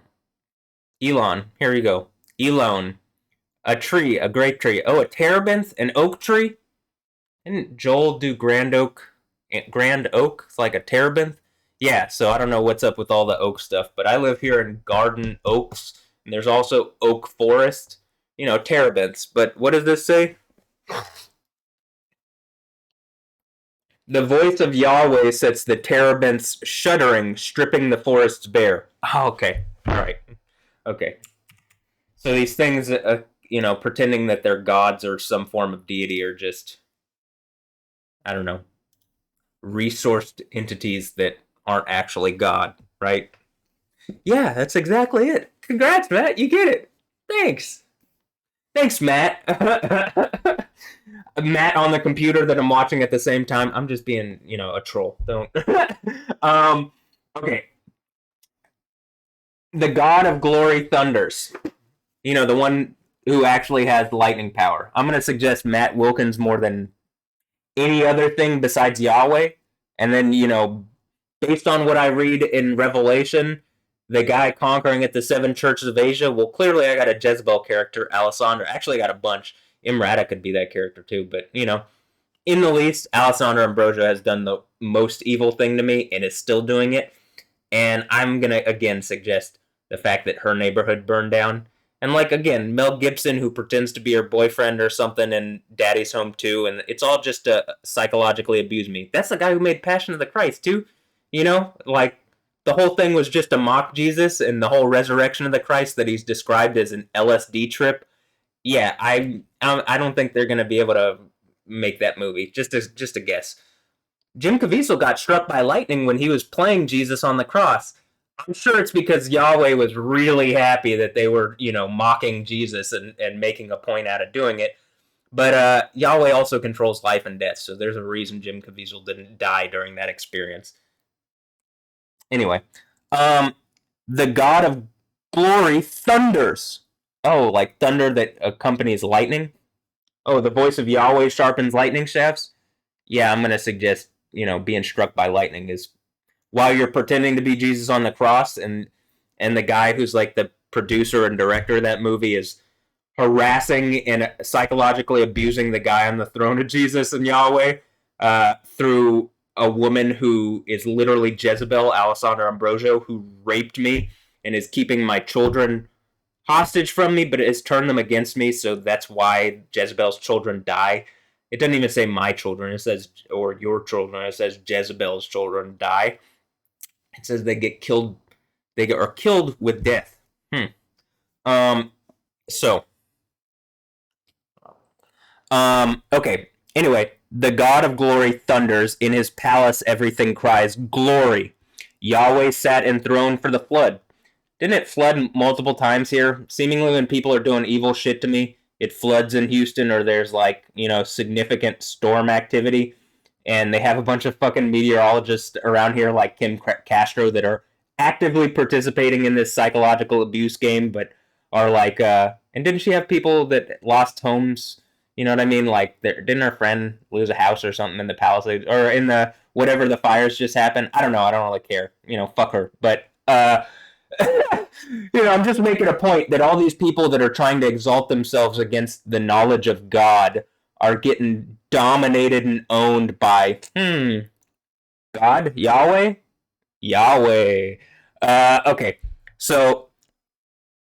Elon. Here you go. Elon. A tree, a great tree. Oh, a terebinth, an oak tree. Didn't Joel do Grand Oak? Grand Oak? It's like a terebinth. Yeah, so I don't know what's up with all the oak stuff, but I live here in Garden Oaks, and there's also oak forest. Terebinths. But what does this say? The voice of Yahweh sets the terebinths shuddering, stripping the forests bare. Oh, okay. All right. Okay. So these things, pretending that they're gods or some form of deity are just, I don't know, resourced entities that aren't actually God, right? Yeah, that's exactly it. Congrats, Matt. You get it. Thanks. Thanks, Matt. Matt on the computer that I'm watching at the same time. I'm just being, a troll. Don't. Okay. The God of Glory thunders. The one who actually has lightning power. I'm going to suggest Matt Wilkins more than any other thing besides Yahweh. And then, based on what I read in Revelation, the guy conquering at the seven churches of Asia, well, clearly I got a Jezebel character, Alessandra. Actually, I got a bunch. EmRata could be that character too. But, in the least, Alessandra Ambrosio has done the most evil thing to me and is still doing it. And I'm going to, again, suggest the fact that her neighborhood burned down. And, again, Mel Gibson, who pretends to be her boyfriend or something in Daddy's Home 2, and it's all just to psychologically abuse me. That's the guy who made Passion of the Christ, too. You know, like the whole thing was just to mock Jesus, and the whole resurrection of the Christ that he's described as an LSD trip. Yeah, I don't think they're gonna be able to make that movie. Just a guess. Jim Caviezel got struck by lightning when he was playing Jesus on the cross. I'm sure it's because Yahweh was really happy that they were, mocking Jesus and making a point out of doing it. But Yahweh also controls life and death, so there's a reason Jim Caviezel didn't die during that experience. Anyway, um, the God of glory thunders. Oh, like thunder that accompanies lightning? Oh, the voice of Yahweh sharpens lightning shafts? Yeah, I'm going to suggest, being struck by lightning is while you're pretending to be Jesus on the cross, and the guy who's like the producer and director of that movie is harassing and psychologically abusing the guy on the throne of Jesus and Yahweh through a woman who is literally Jezebel, Alessandra Ambrosio, who raped me and is keeping my children hostage from me, but it has turned them against me. So that's why Jezebel's children die. It doesn't even say my children. It says, or your children. It says Jezebel's children die. It says they get killed. Are killed with death. Hmm. Um. So. Okay. Anyway, the God of glory thunders. In his palace, everything cries glory. Yahweh sat enthroned for the flood. Didn't it flood multiple times here? Seemingly, when people are doing evil shit to me, it floods in Houston, or there's like, significant storm activity. And they have a bunch of fucking meteorologists around here, like Kim Castro, that are actively participating in this psychological abuse game, but are like, and didn't she have people that lost homes? You know what I mean? Like, didn't her friend lose a house or something in the Palisades, or in the whatever the fires just happened? I don't know. I don't really care. Fuck her. But I'm just making a point that all these people that are trying to exalt themselves against the knowledge of God are getting dominated and owned by God, Yahweh, Yahweh. Okay, so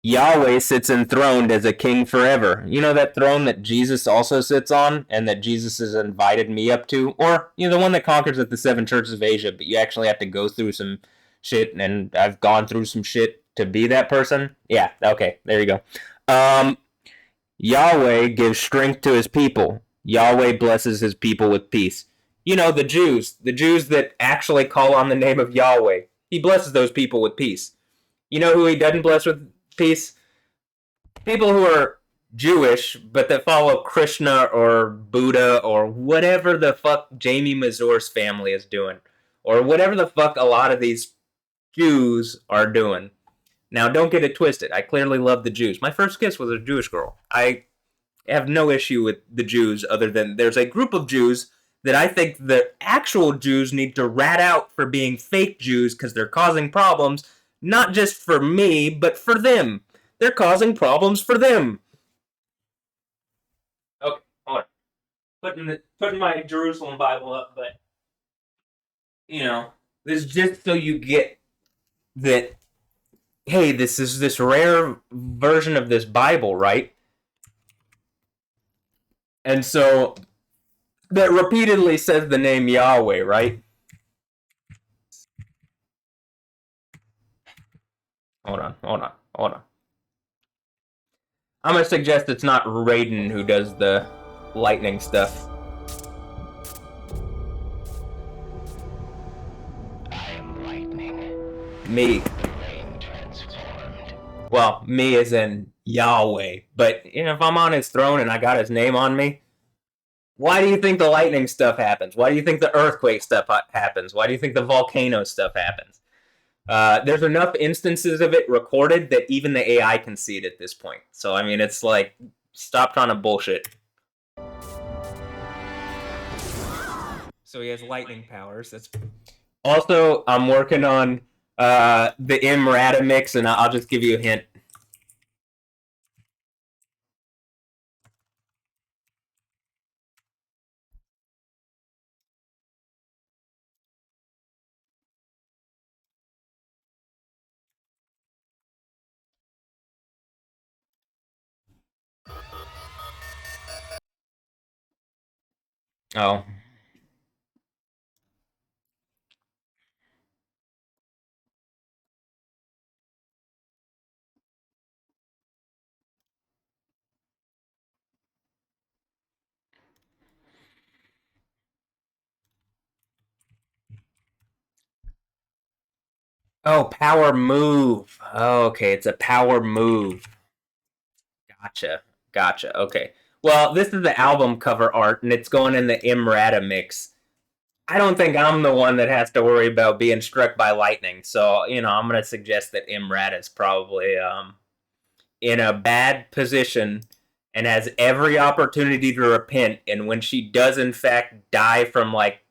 Yahweh sits enthroned as a king forever. You know that throne that Jesus also sits on, and that Jesus has invited me up to, or the one that conquers at the seven churches of Asia, but you actually have to go through some shit, and I've gone through some shit to be that person. Yeah, okay, there you go. Um, Yahweh gives strength to his people. Yahweh blesses his people with peace. The Jews that actually call on the name of Yahweh. He blesses those people with peace. You know who he doesn't bless with peace? People who are Jewish but that follow Krishna or Buddha or whatever the fuck Jamie Mazur's family is doing, or whatever the fuck a lot of these Jews are doing. Now, don't get it twisted. I clearly love the Jews. My first kiss was a Jewish girl. I have no issue with the Jews, other than there's a group of Jews that I think the actual Jews need to rat out for being fake Jews because they're causing problems, not just for me, but for them. They're causing problems for them. Okay, hold on. Putting my Jerusalem Bible up, but this is just so you get that. Hey, this is this rare version of this Bible, right? And so that repeatedly says the name Yahweh, right? Hold on. I'm gonna suggest it's not Raiden who does the lightning stuff. I am lightning. Me. The rain transformed. Well, me as in Yahweh. But if I'm on his throne and I got his name on me, why do you think the lightning stuff happens? Why do you think the earthquake stuff happens? Why do you think the volcano stuff happens? There's enough instances of it recorded that even the AI can see it at this point. So I mean, it's like, stop trying to bullshit. So he has lightning powers. That's also, I'm working on the EmRata mix, and I'll just give you a hint. Oh, Oh, power move. Oh, okay, it's a power move. Gotcha. Gotcha. Okay. Well, this is the album cover art, and it's going in the EmRata mix. I don't think I'm the one that has to worry about being struck by lightning. So, I'm going to suggest that EmRata is probably in a bad position and has every opportunity to repent. And when she does, in fact, die from, like,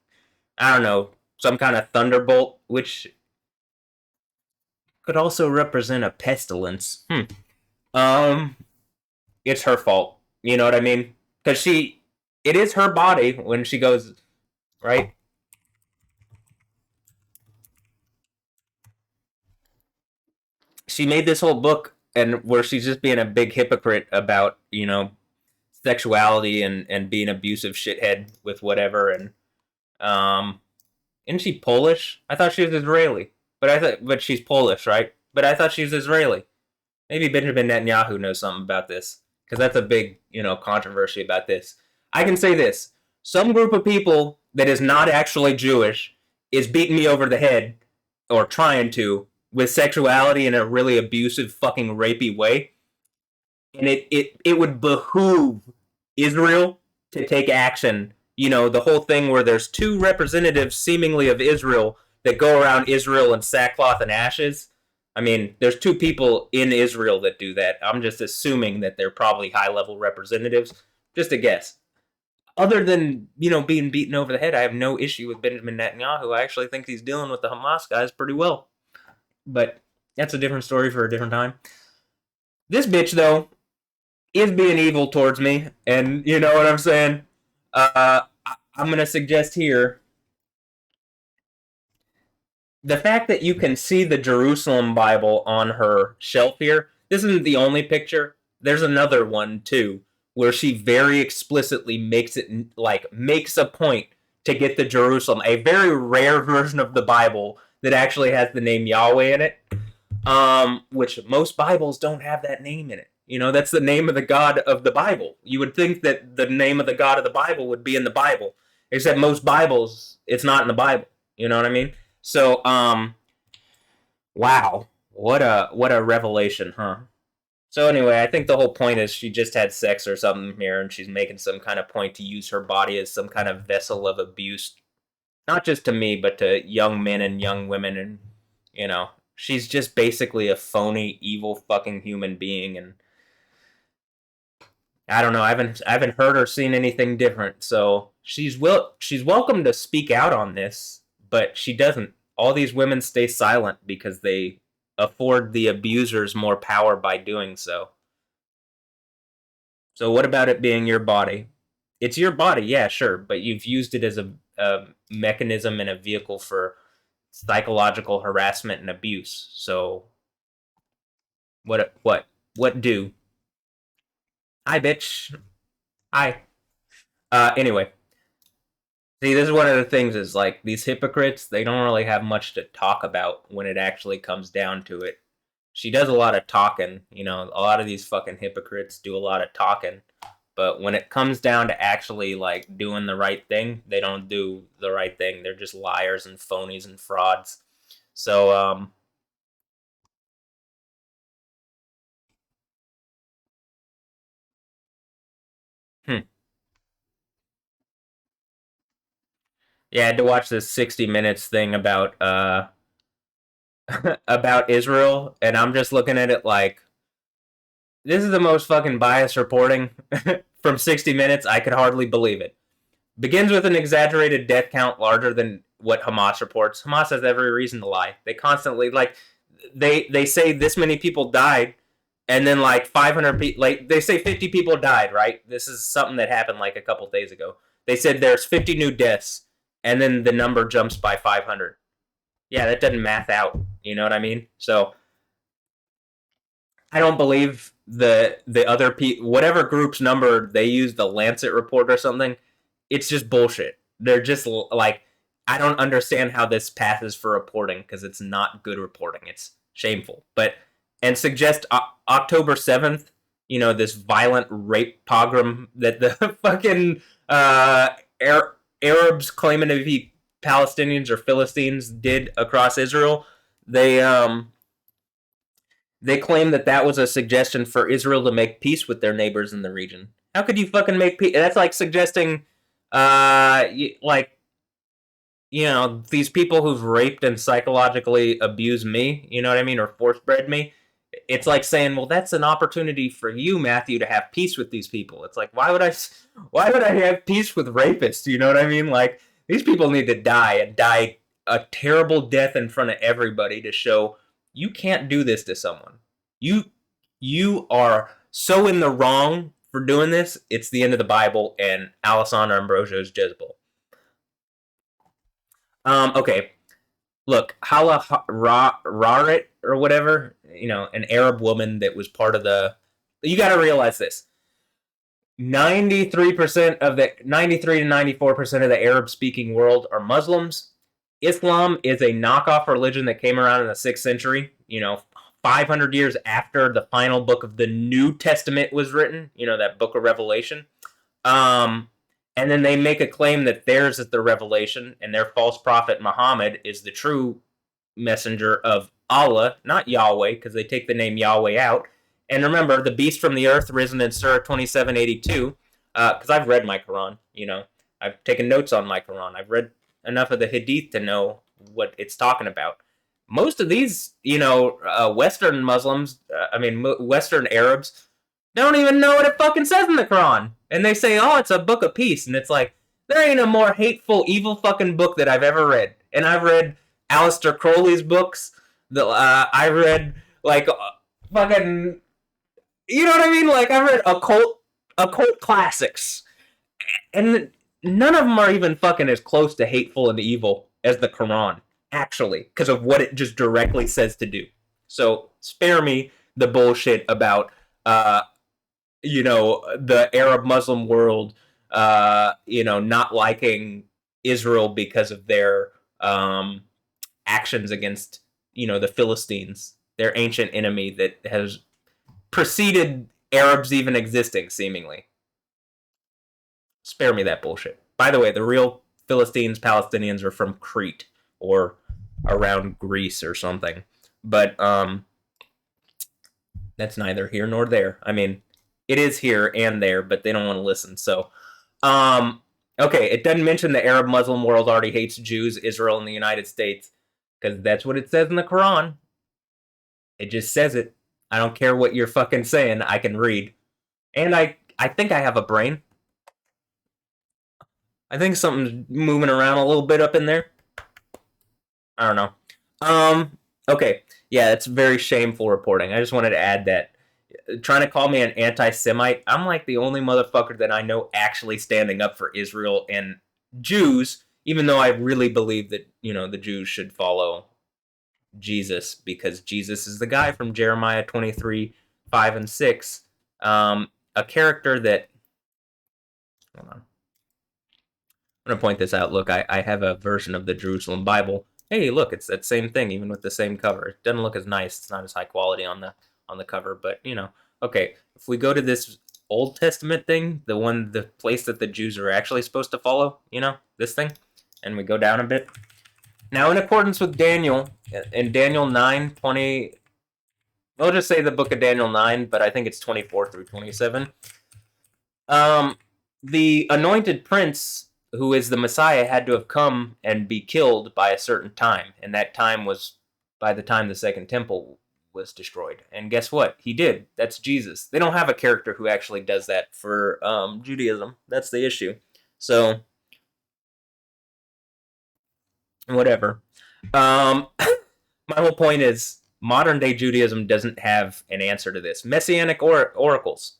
I don't know, some kind of thunderbolt, which could also represent a pestilence. Um, it's her fault. You know what I mean? Because it is her body when she goes, right? She made this whole book and where she's just being a big hypocrite about, sexuality and being abusive shithead with whatever. And, isn't she Polish? I thought she was Israeli. But she's Polish, right? But I thought she was Israeli. Maybe Benjamin Netanyahu knows something about this because that's a big, controversy about this. I can say this: some group of people that is not actually Jewish is beating me over the head or trying to with sexuality in a really abusive, fucking rapey way, and it would behoove Israel to take action. The whole thing where there's two representatives seemingly of Israel that go around Israel in sackcloth and ashes. I mean, there's two people in Israel that do that. I'm just assuming that they're probably high level representatives. Just a guess. Other than, being beaten over the head, I have no issue with Benjamin Netanyahu. I actually think he's dealing with the Hamas guys pretty well. But that's a different story for a different time. This bitch, though, is being evil towards me, and you know what I'm saying. I'm gonna suggest here the fact that you can see the Jerusalem Bible on her shelf here. This isn't the only picture. There's another one too, where she very explicitly makes a point to get the Jerusalem, a very rare version of the Bible that actually has the name Yahweh in it. Which most Bibles don't have that name in it. That's the name of the God of the Bible. You would think that the name of the God of the Bible would be in the Bible, except most Bibles, it's not in the Bible. You know what I mean? So, wow, what a revelation, huh? So anyway, I think the whole point is she just had sex or something here, and she's making some kind of point to use her body as some kind of vessel of abuse, not just to me, but to young men and young women, and she's just basically a phony, evil, fucking human being, and I don't know. I haven't heard or seen anything different. So she's welcome to speak out on this, but she doesn't. All these women stay silent because they afford the abusers more power by doing so. So what about it being your body? It's your body, yeah, sure, but you've used it as a mechanism and a vehicle for psychological harassment and abuse. So what do? Hi, bitch. Hi. Anyway, see, this is one of the things is like these hypocrites, they don't really have much to talk about when it actually comes down to it. She does a lot of talking, a lot of these fucking hypocrites do a lot of talking, but when it comes down to actually like doing the right thing, they don't do the right thing. They're just liars and phonies and frauds. So hmm. Yeah, I had to watch this 60 minutes thing about about Israel, and I'm just looking at it like this is the most fucking biased reporting from 60 Minutes. I could hardly believe it. Begins with an exaggerated death count larger than what Hamas reports. Hamas has every reason to lie. They constantly they say this many people died, and then like 500 people, like they say 50 people died. Right? This is something that happened like a couple days ago. They said there's 50 new deaths, and then the number jumps by 500. Yeah, that doesn't math out. You know what I mean? So I don't believe the other whatever group's number they use, the Lancet report or something. It's just bullshit. They're just like I don't understand how this passes for reporting because it's not good reporting. It's shameful. But and suggest October 7th, this violent rape pogrom that the fucking Arabs claiming to be Palestinians or Philistines did across Israel. they um they claim that that was a suggestion for Israel to make peace with their neighbors in the region. How could you fucking make peace? That's like suggesting, like, these people who've raped and psychologically abused me, you know what I mean, or force bred me. It's like saying, well, that's an opportunity for you, Matthew, to have peace with these people. It's like, why would I have peace with rapists? You know what I mean? Like, these people need to die and die a terrible death in front of everybody to show you can't do this to someone. You, you are so in the wrong for doing this. It's the end of the Bible, and Alessandra Ambrosio's Jezebel. Okay, look, Hala Rarit or whatever, an Arab woman that was part of the. You got to realize this: 93% of the 93 to 94% of the Arab-speaking world are Muslims. Islam is a knockoff religion that came around in the 6th century. 500 years after the final book of the New Testament was written. That book of Revelation. And then they make a claim that theirs is the revelation, and their false prophet Muhammad is the true messenger of Allah, not Yahweh, because they take the name Yahweh out. And remember, the beast from the earth risen in Surah 2782, because I've read my Quran, I've taken notes on my Quran. I've read enough of the Hadith to know what it's talking about. Most of these, Western Muslims, Western Arabs, don't even know what it fucking says in the Quran. And they say, oh, it's a book of peace. And it's like, there ain't a more hateful, evil fucking book that I've ever read. And I've read Aleister Crowley's books. I read, like, fucking, you know what I mean? Like, I read occult classics. And none of them are even fucking as close to hateful and evil as the Quran, actually, because of what it just directly says to do. So spare me the bullshit about the Arab Muslim world, not liking Israel because of their actions against, the Philistines, their ancient enemy that has preceded Arabs even existing, seemingly. Spare me that bullshit. By the way, the real Philistines, Palestinians are from Crete or around Greece or something. But that's neither here nor there. I mean, it is here and there, but they don't want to listen. So, okay, it doesn't mention the Arab Muslim world already hates Jews, Israel, and the United States, because that's what it says in the Quran. It just says it. I don't care what you're fucking saying. I can read. And I think I have a brain. I think something's moving around a little bit up in there. I don't know. Okay. Yeah, it's very shameful reporting. I just wanted to add that. Trying to call me an anti-Semite, I'm like the only motherfucker that I know actually standing up for Israel and Jews, even though I really believe that, the Jews should follow Jesus, because Jesus is the guy from Jeremiah 23, 5 and 6. A character that, hold on. I'm going to point this out. Look, I have a version of the Jerusalem Bible. Hey, look, it's that same thing, even with the same cover. It doesn't look as nice. It's not as high quality on the cover, but, Okay, if we go to this Old Testament thing, the place that the Jews are actually supposed to follow, this thing, and we go down a bit. Now, in accordance with Daniel, in Daniel 9:20, we'll just say the book of Daniel 9, but I think it's 24 through 27. The anointed prince, who is the Messiah, had to have come and be killed by a certain time, and that time was by the time the Second Temple was destroyed. And guess what? He did. That's Jesus. They don't have a character who actually does that for Judaism. That's the issue. So, whatever. My whole point is modern day Judaism doesn't have an answer to this. Messianic oracles,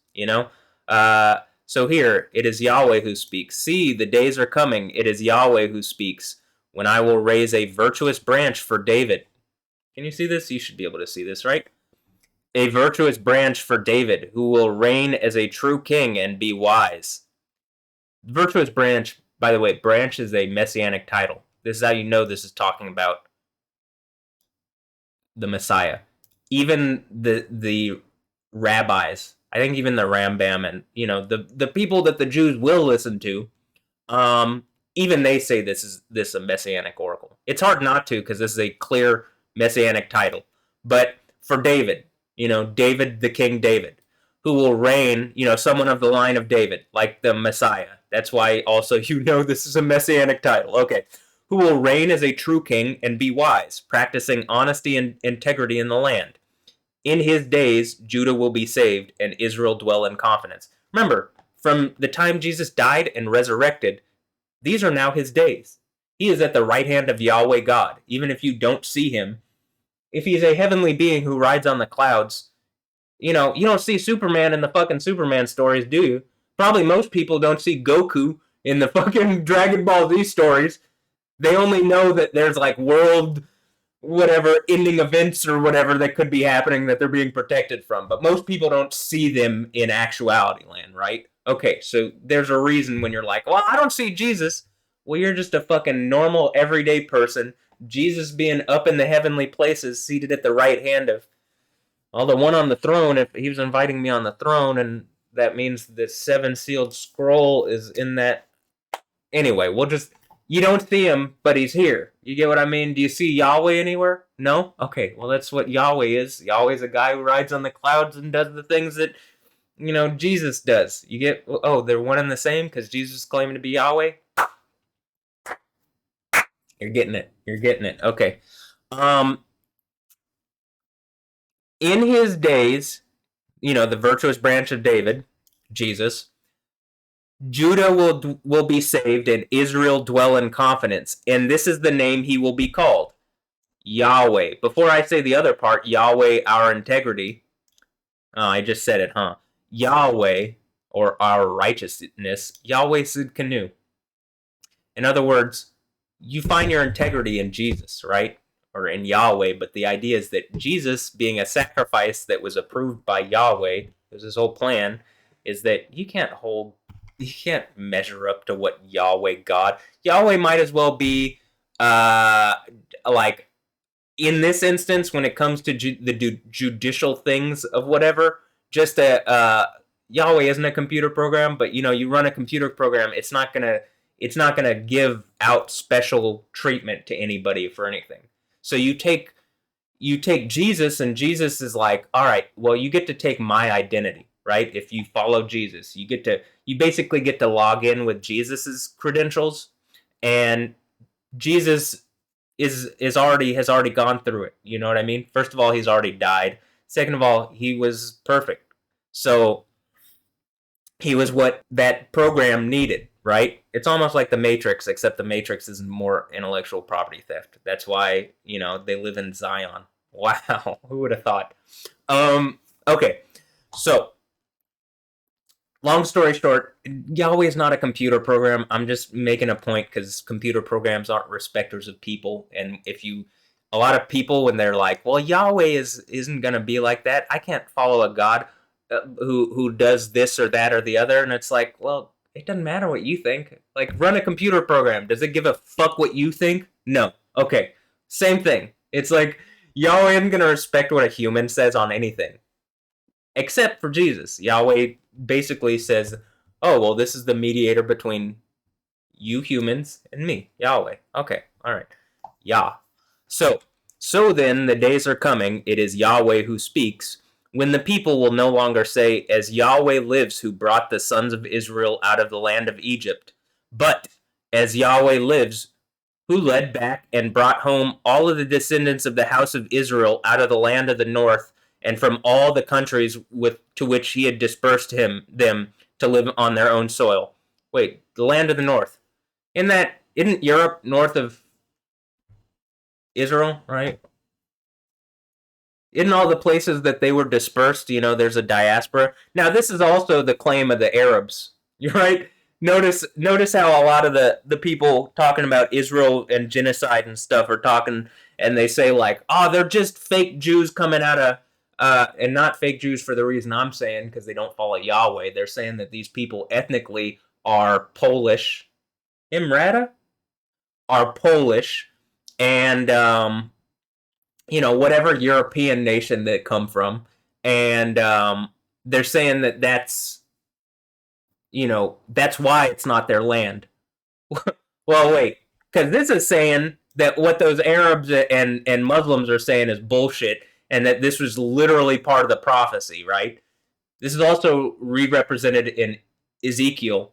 So here, it is Yahweh who speaks. See, the days are coming. It is Yahweh who speaks, when I will raise a virtuous branch for David. Can you see this? You should be able to see this, right? A virtuous branch for David, who will reign as a true king and be wise. Virtuous branch, by the way, branch is a messianic title. This is how you know this is talking about the Messiah. Even the rabbis, I think even the Rambam and, the people that the Jews will listen to, even they say this is a messianic oracle. It's hard not to, because this is a clear messianic title. But for David, David, the King David, who will reign, someone of the line of David, like the Messiah. That's why also this is a messianic title. Okay. Who will reign as a true king and be wise, practicing honesty and integrity in the land. In his days, Judah will be saved and Israel dwell in confidence. Remember, from the time Jesus died and resurrected, these are now his days. He is at the right hand of Yahweh God. Even if you don't see him, if he's a heavenly being who rides on the clouds, you don't see Superman in the fucking Superman stories, do you? Probably most people don't see Goku in the fucking Dragon Ball Z stories. They only know that there's like world whatever ending events or whatever that could be happening that they're being protected from. But most people don't see them in actuality land, right? Okay, so there's a reason when you're like, well, I don't see Jesus. Well, you're just a fucking normal, everyday person. Jesus being up in the heavenly places, seated at the right hand of, well, the one on the throne. If he was inviting me on the throne, and that means the seven sealed scroll is in that. Anyway, you don't see him, but he's here. You get what I mean? Do you see Yahweh anywhere? No? Okay, well, that's what Yahweh is. Yahweh's a guy who rides on the clouds and does the things that, Jesus does. You get, oh, they're one and the same because Jesus is claiming to be Yahweh? You're getting it. You're getting it. Okay. In his days, the virtuous branch of David, Jesus, Judah will be saved and Israel dwell in confidence. And this is the name he will be called. Yahweh. Before I say the other part, Yahweh, our integrity. Oh, I just said it, huh? Yahweh, or our righteousness. Yahweh Sidkenu. In other words, you find your integrity in Jesus, right? Or in Yahweh, but the idea is that Jesus, being a sacrifice that was approved by Yahweh, was his whole plan, is that you can't measure up to what Yahweh God. Yahweh might as well be like in this instance when it comes to the judicial things of whatever, just Yahweh isn't a computer program, but you run a computer program, it's not gonna give out special treatment to anybody for anything. So you take Jesus, and Jesus is like, all right, well, you get to take my identity, right? If you follow Jesus, you basically get to log in with Jesus's credentials, and Jesus has already gone through it. You know what I mean? First of all, he's already died. Second of all, he was perfect. So he was what that program needed, right? It's almost like the Matrix, except the Matrix is more intellectual property theft. That's why, they live in Zion. Wow, who would have thought? Okay, so long story short, Yahweh is not a computer program. I'm just making a point because computer programs aren't respecters of people. And a lot of people, when they're like, well, Yahweh isn't going to be like that. I can't follow a God who does this or that or the other. And it's like, well, it doesn't matter what you think. Like, run a computer program. Does it give a fuck what you think? No. Okay. Same thing. It's like, Yahweh isn't going to respect what a human says on anything. Except for Jesus. Yahweh basically says, oh, well, this is the mediator between you humans and me, Yahweh. Okay, all right. Yah. So then the days are coming, it is Yahweh who speaks, when the people will no longer say, as Yahweh lives who brought the sons of Israel out of the land of Egypt, but as Yahweh lives who led back and brought home all of the descendants of the house of Israel out of the land of the north and from all the countries to which he had dispersed them to live on their own soil. Wait, the land of the north. Isn't Europe north of Israel, right? In all the places that they were dispersed, there's a diaspora. Now, this is also the claim of the Arabs. You're right. Notice how a lot of the people talking about Israel and genocide and stuff are talking, and they say like, oh, they're just fake Jews coming out of, and not fake Jews for the reason I'm saying, because they don't follow Yahweh. They're saying that these people ethnically are Polish. EmRata are Polish, and whatever European nation that come from, and they're saying that's why it's not their land. Well, wait, because this is saying that what those Arabs and Muslims are saying is bullshit, and that this was literally part of the prophecy, right? This is also re-represented in Ezekiel,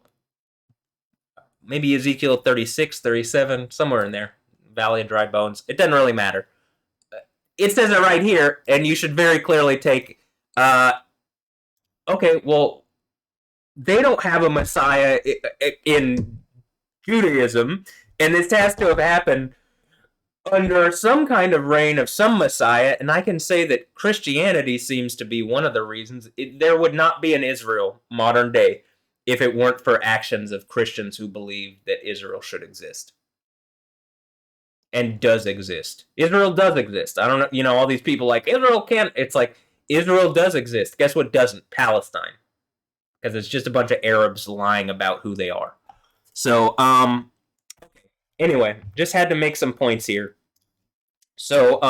maybe Ezekiel 36, 37, somewhere in there. Valley of Dry Bones. It doesn't really matter. It says it right here, and you should very clearly take, uh, okay, well, they don't have a Messiah in Judaism, and this has to have happened under some kind of reign of some Messiah, and I can say that Christianity seems to be one of the reasons. There would not be an Israel modern day if it weren't for actions of Christians who believe that Israel should exist and does exist. Israel does exist. I don't know, all these people like Israel can't. It's like Israel does exist. Guess what doesn't? Palestine, because it's just a bunch of Arabs lying about who they are. So, anyway, just had to make some points here. So,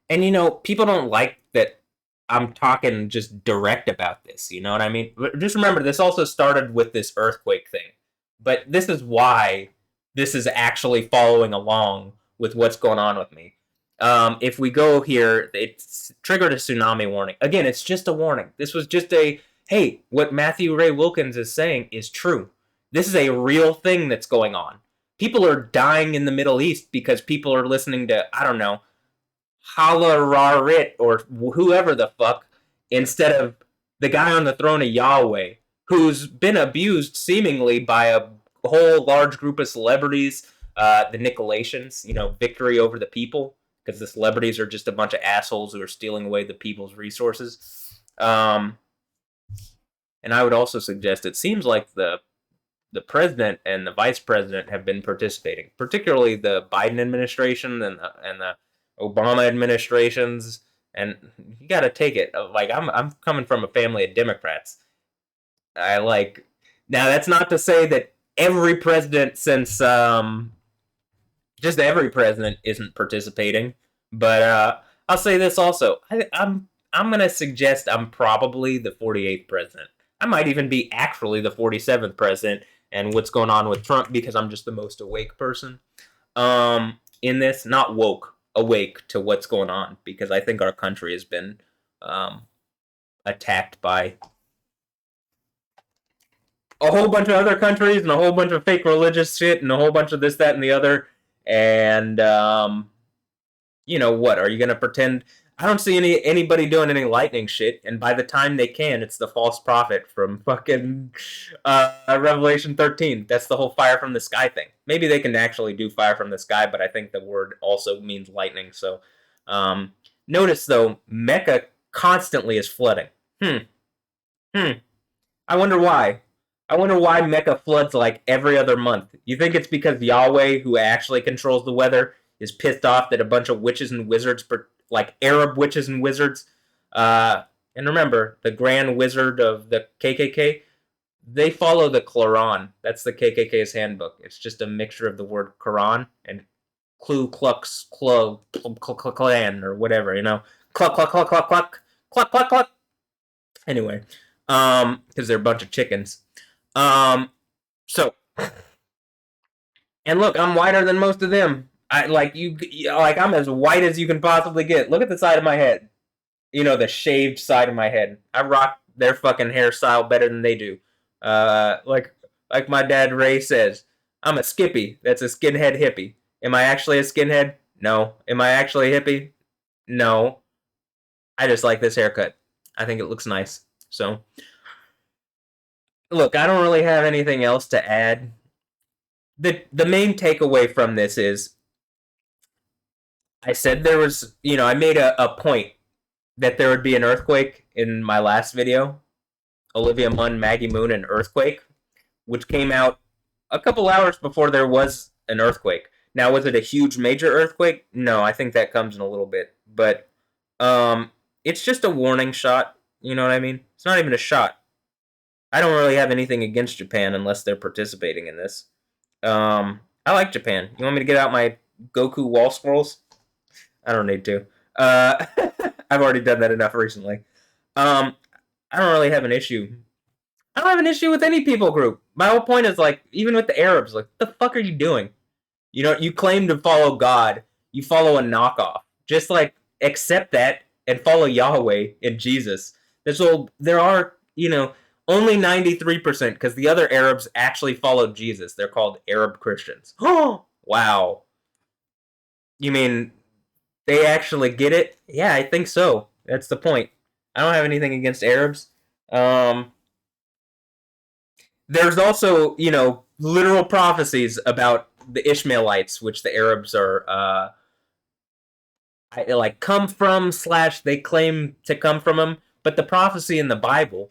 and people don't like that I'm talking just direct about this. You know what I mean? But just remember, this also started with this earthquake thing. But this is why this is actually following along with what's going on with me. If we go here, it's triggered a tsunami warning. Again, it's just a warning. This was just a, hey, what Matthew Ray Wilkins is saying is true. This is a real thing that's going on. People are dying in the Middle East because people are listening to, I don't know, Halarit or whoever the fuck instead of the guy on the throne of Yahweh, who's been abused seemingly by a whole large group of celebrities, the Nicolaitans, victory over the people, because the celebrities are just a bunch of assholes who are stealing away the people's resources. And I would also suggest it seems like the president and the vice president have been participating, particularly the Biden administration and the Obama administrations. And you got to take it. Like I'm coming from a family of Democrats. I like now. That's not to say that every president since just every president isn't participating, but I'll say this also. I'm gonna suggest I'm probably the 48th president. I might even be actually the 47th president, and what's going on with Trump because I'm just the most awake person in this. Not woke, awake to what's going on because I think our country has been attacked by a whole bunch of other countries and a whole bunch of fake religious shit and a whole bunch of this, that, and the other. And what? Are you gonna pretend? I don't see anybody doing any lightning shit, and by the time they can, it's the false prophet from fucking Revelation 13. That's the whole fire from the sky thing. Maybe they can actually do fire from the sky, but I think the word also means lightning. So, notice though, Mecca constantly is flooding. Hmm. Hmm. I wonder why. I wonder why Mecca floods like every other month. You think it's because Yahweh, who actually controls the weather, is pissed off that a bunch of witches and wizards, like Arab witches and wizards, and remember, the Grand Wizard of the KKK, they follow the Quran. That's the KKK's handbook. It's just a mixture of the word Quran and Ku Klux Klan or whatever, Cluck, cluck, cluck, cluck, cluck, cluck, cluck, cluck. Anyway, because they're a bunch of chickens. So, and look, I'm whiter than most of them. I'm as white as you can possibly get. Look at the side of my head. The shaved side of my head. I rock their fucking hairstyle better than they do. Like my dad Ray says, I'm a skippy. That's a skinhead hippie. Am I actually a skinhead? No. Am I actually a hippie? No. I just like this haircut. I think it looks nice. So, look, I don't really have anything else to add. The main takeaway from this is I said there was, I made a point that there would be an earthquake in my last video. Olivia Munn, Maggie Moon, and Earthquake, which came out a couple hours before there was an earthquake. Now, was it a huge major earthquake? No, I think that comes in a little bit. But it's just a warning shot. You know what I mean? It's not even a shot. I don't really have anything against Japan unless they're participating in this. I like Japan. You want me to get out my Goku wall scrolls? I don't need to. I've already done that enough recently. I don't really have an issue. I don't have an issue with any people group. My whole point is like, even with the Arabs, like, what the fuck are you doing? You claim to follow God, you follow a knockoff. Just like accept that and follow Yahweh and Jesus. There are, only 93% because the other Arabs actually followed Jesus. They're called Arab Christians. Oh, wow. You mean they actually get it? Yeah, I think so. That's the point. I don't have anything against Arabs. Um, there's also, literal prophecies about the Ishmaelites, which the Arabs are like come from slash they claim to come from them. But the prophecy in the Bible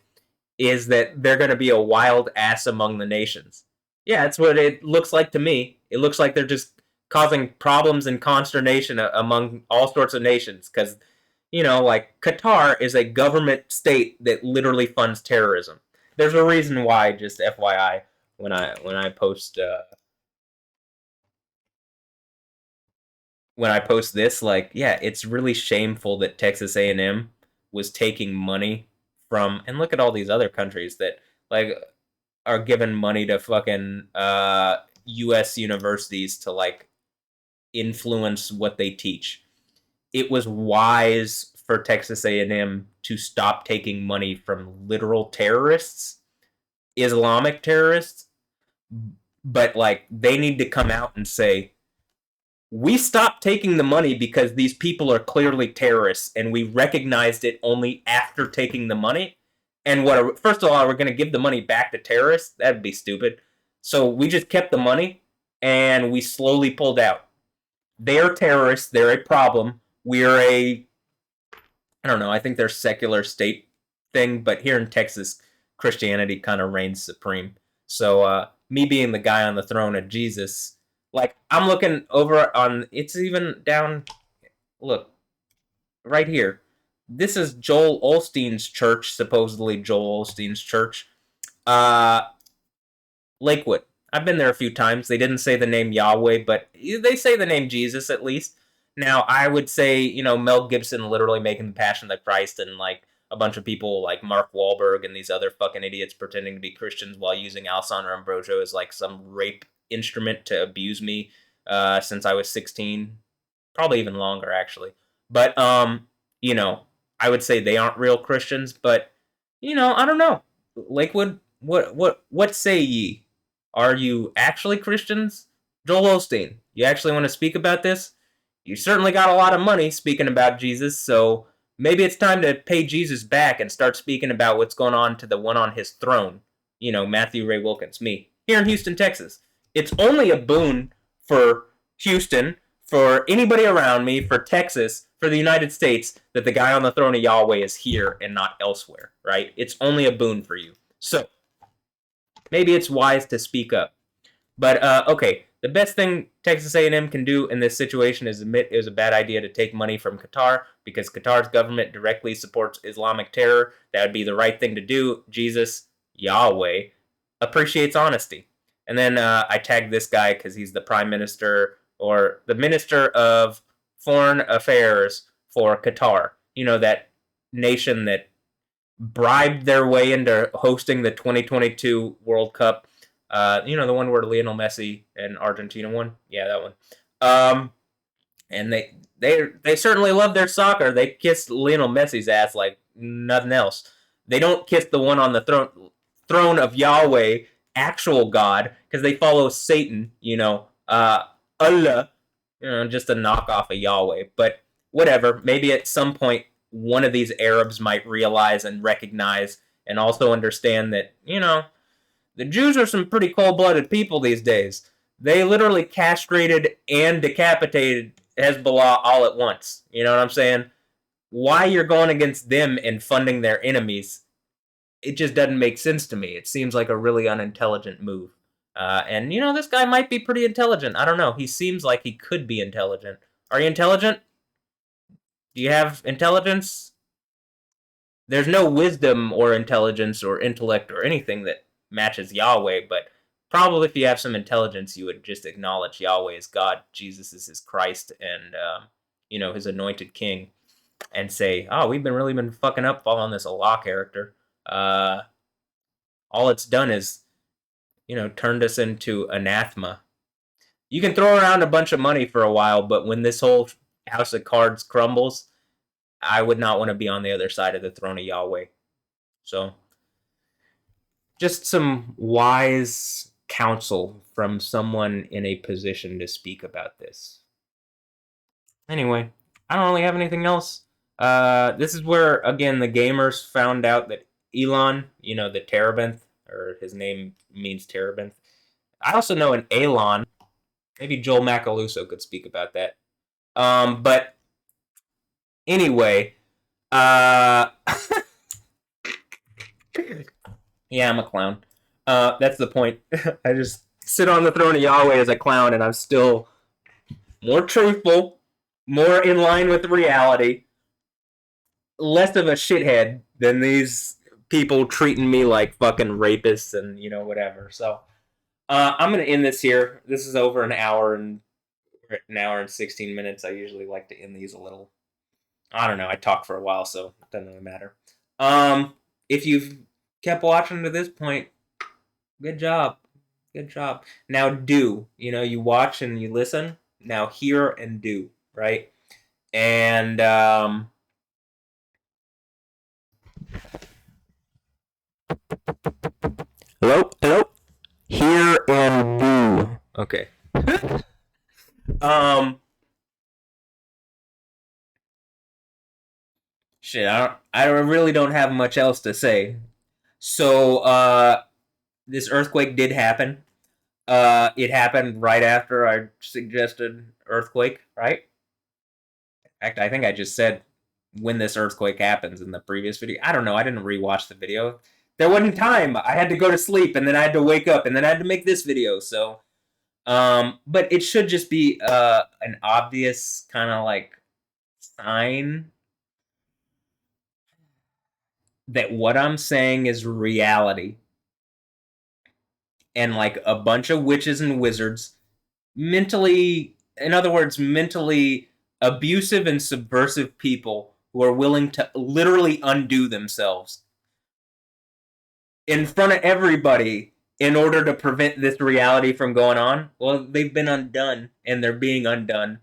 is that they're going to be a wild ass among the nations. Yeah, that's what it looks like to me. It looks like they're just causing problems and consternation among all sorts of nations because, like Qatar is a government state that literally funds terrorism. There's a reason why, just FYI, when I post this, like, yeah, it's really shameful that Texas A&M was taking money from, and look at all these other countries that like are giving money to fucking U.S. universities to like influence what they teach. It was wise for Texas A&M to stop taking money from literal terrorists, Islamic terrorists, but like they need to come out and say we stopped taking the money because these people are clearly terrorists and we recognized it only after taking the money. And first of all, we're going to give the money back to terrorists? That'd be stupid. So we just kept the money and we slowly pulled out. They're terrorists. They're a problem. We're I don't know, I think they're secular state thing, but here in Texas, Christianity kind of reigns supreme. So me being the guy on the throne of Jesus, like I'm looking over on it's even down look, right here. This is Joel Olstein's church, supposedly Joel Olstein's church. Uh Lakewood. I've been there a few times. They didn't say the name Yahweh, but they say the name Jesus at least. Now, I would say, Mel Gibson literally making the Passion of the Christ and like a bunch of people like Mark Wahlberg and these other fucking idiots pretending to be Christians while using Alessandro Ambrosio as like some rape instrument to abuse me since I was 16. Probably even longer, actually. But, you know, I would say they aren't real Christians, but, I don't know. Lakewood, what say ye? Are you actually Christians? Joel Osteen, you actually want to speak about this? You certainly got a lot of money speaking about Jesus, so maybe it's time to pay Jesus back and start speaking about what's going on to the one on his throne. Matthew Ray Wilkins, me, here in Houston, Texas. It's only a boon for Houston, for anybody around me, for Texas, for the United States, that the guy on the throne of Yahweh is here and not elsewhere, right? It's only a boon for you. So, maybe it's wise to speak up. But okay, the best thing Texas A&M can do in this situation is admit it was a bad idea to take money from Qatar because Qatar's government directly supports Islamic terror. That would be the right thing to do. Jesus, Yahweh, appreciates honesty. And then I tagged this guy because he's the prime minister or the minister of foreign affairs for Qatar. That nation that bribed their way into hosting the 2022 World Cup. The one where Lionel Messi and Argentina won. Yeah, that one. And they certainly love their soccer. They kiss Lionel Messi's ass like nothing else. They don't kiss the one on the throne of Yahweh, actual God, because they follow Satan. Allah. Just a knockoff of Yahweh. But whatever. Maybe at some point one of these Arabs might realize and recognize and also understand that the Jews are some pretty cold-blooded people these days. They literally castrated and decapitated Hezbollah all at once. You know what I'm saying? Why you're going against them and funding their enemies, it just doesn't make sense to me. It seems like a really unintelligent move. And, this guy might be pretty intelligent. I don't know. He seems like he could be intelligent. Are you intelligent? Do you have intelligence? There's no wisdom or intelligence or intellect or anything that matches Yahweh, but probably if you have some intelligence, you would just acknowledge Yahweh as God, Jesus is his Christ, and his anointed King, and say, "Oh, we've been fucking up following this Allah character. Uh, all it's done is, turned us into anathema." You can throw around a bunch of money for a while, but when this whole house of cards crumbles, I would not want to be on the other side of the throne of Yahweh. So, just some wise counsel from someone in a position to speak about this. Anyway, I don't really have anything else. This is where, again, the gamers found out that Elon, the Terebinth, or his name means Terebinth. I also know an Elon. Maybe Joel Macaluso could speak about that. But anyway, uh, yeah, I'm a clown. That's the point. I just sit on the throne of Yahweh as a clown, and I'm still more truthful, more in line with reality, less of a shithead than these people treating me like fucking rapists and whatever. So I'm gonna end this here. This is over an hour and 16 minutes. I usually like to end these a little. I don't know. I talk for a while, so it doesn't really matter. If you've kept watching to this point, good job. Good job. Now do. You watch and you listen. Now hear and do, right? And hello, hello. Hear and do. Okay. um shit, I really don't have much else to say. So this earthquake did happen. It happened right after I suggested earthquake, right? In fact, I think I just said when this earthquake happens in the previous video. I don't know. I didn't rewatch the video. There wasn't time. I had to go to sleep and then I had to wake up and then I had to make this video. So, but it should just be an obvious kind of like sign that what I'm saying is reality. And like a bunch of witches and wizards mentally, in other words, mentally abusive and subversive people who are willing to literally undo themselves in front of everybody in order to prevent this reality from going on. Well, they've been undone and they're being undone.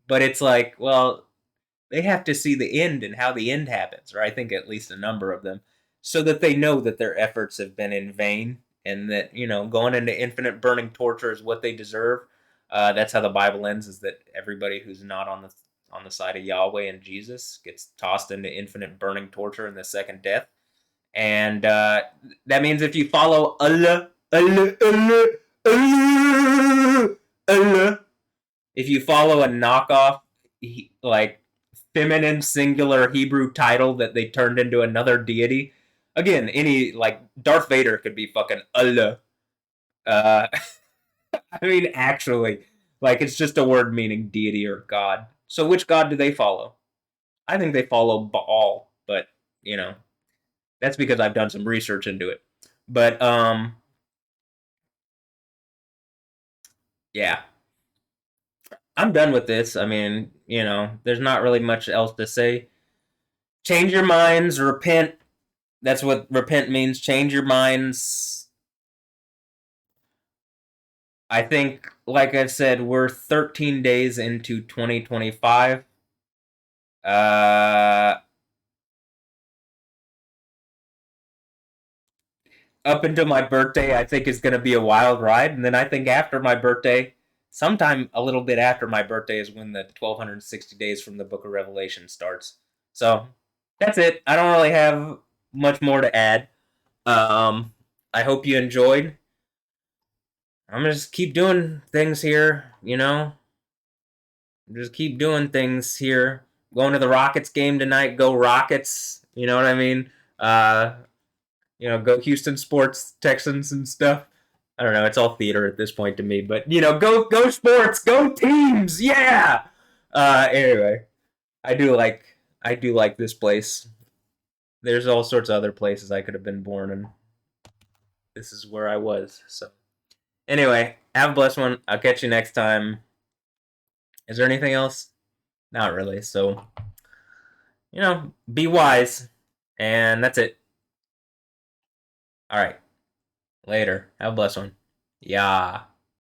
But it's like, well, they have to see the end and how the end happens, or I think at least a number of them, so that they know that their efforts have been in vain and that, going into infinite burning torture is what they deserve. That's how the Bible ends: is that everybody who's not on the side of Yahweh and Jesus gets tossed into infinite burning torture in the second death. And that means if you follow Allah, Allah, Allah, Allah, Allah, if you follow a knockoff, like feminine singular Hebrew title that they turned into another deity. Again, any like Darth Vader could be fucking Allah. Uh, I mean, actually, like it's just a word meaning deity or god. So which god do they follow? I think they follow Baal, but you know that's because I've done some research into it. But yeah, I'm done with this. I mean, there's not really much else to say. Change your minds, repent. That's what repent means. Change your minds. I think, like I said, we're 13 days into 2025. Uh, Up until my birthday, I think is going to be a wild ride, and then I think after my birthday, sometime a little bit after my birthday, is when the 1260 days from the Book of Revelation starts. So that's it. I don't really have much more to add. I hope you enjoyed. I'm gonna just keep doing things here, Just keep doing things here. Going to the Rockets game tonight. Go Rockets. You know what I mean? Uh, go Houston sports, Texans and stuff. I don't know. It's all theater at this point to me, but go sports, go teams, yeah. Anyway, I do like this place. There's all sorts of other places I could have been born, and this is where I was. So anyway, have a blessed one. I'll catch you next time. Is there anything else? Not really. So be wise, and that's it. All right. Later. Have a blessed one. Yeah.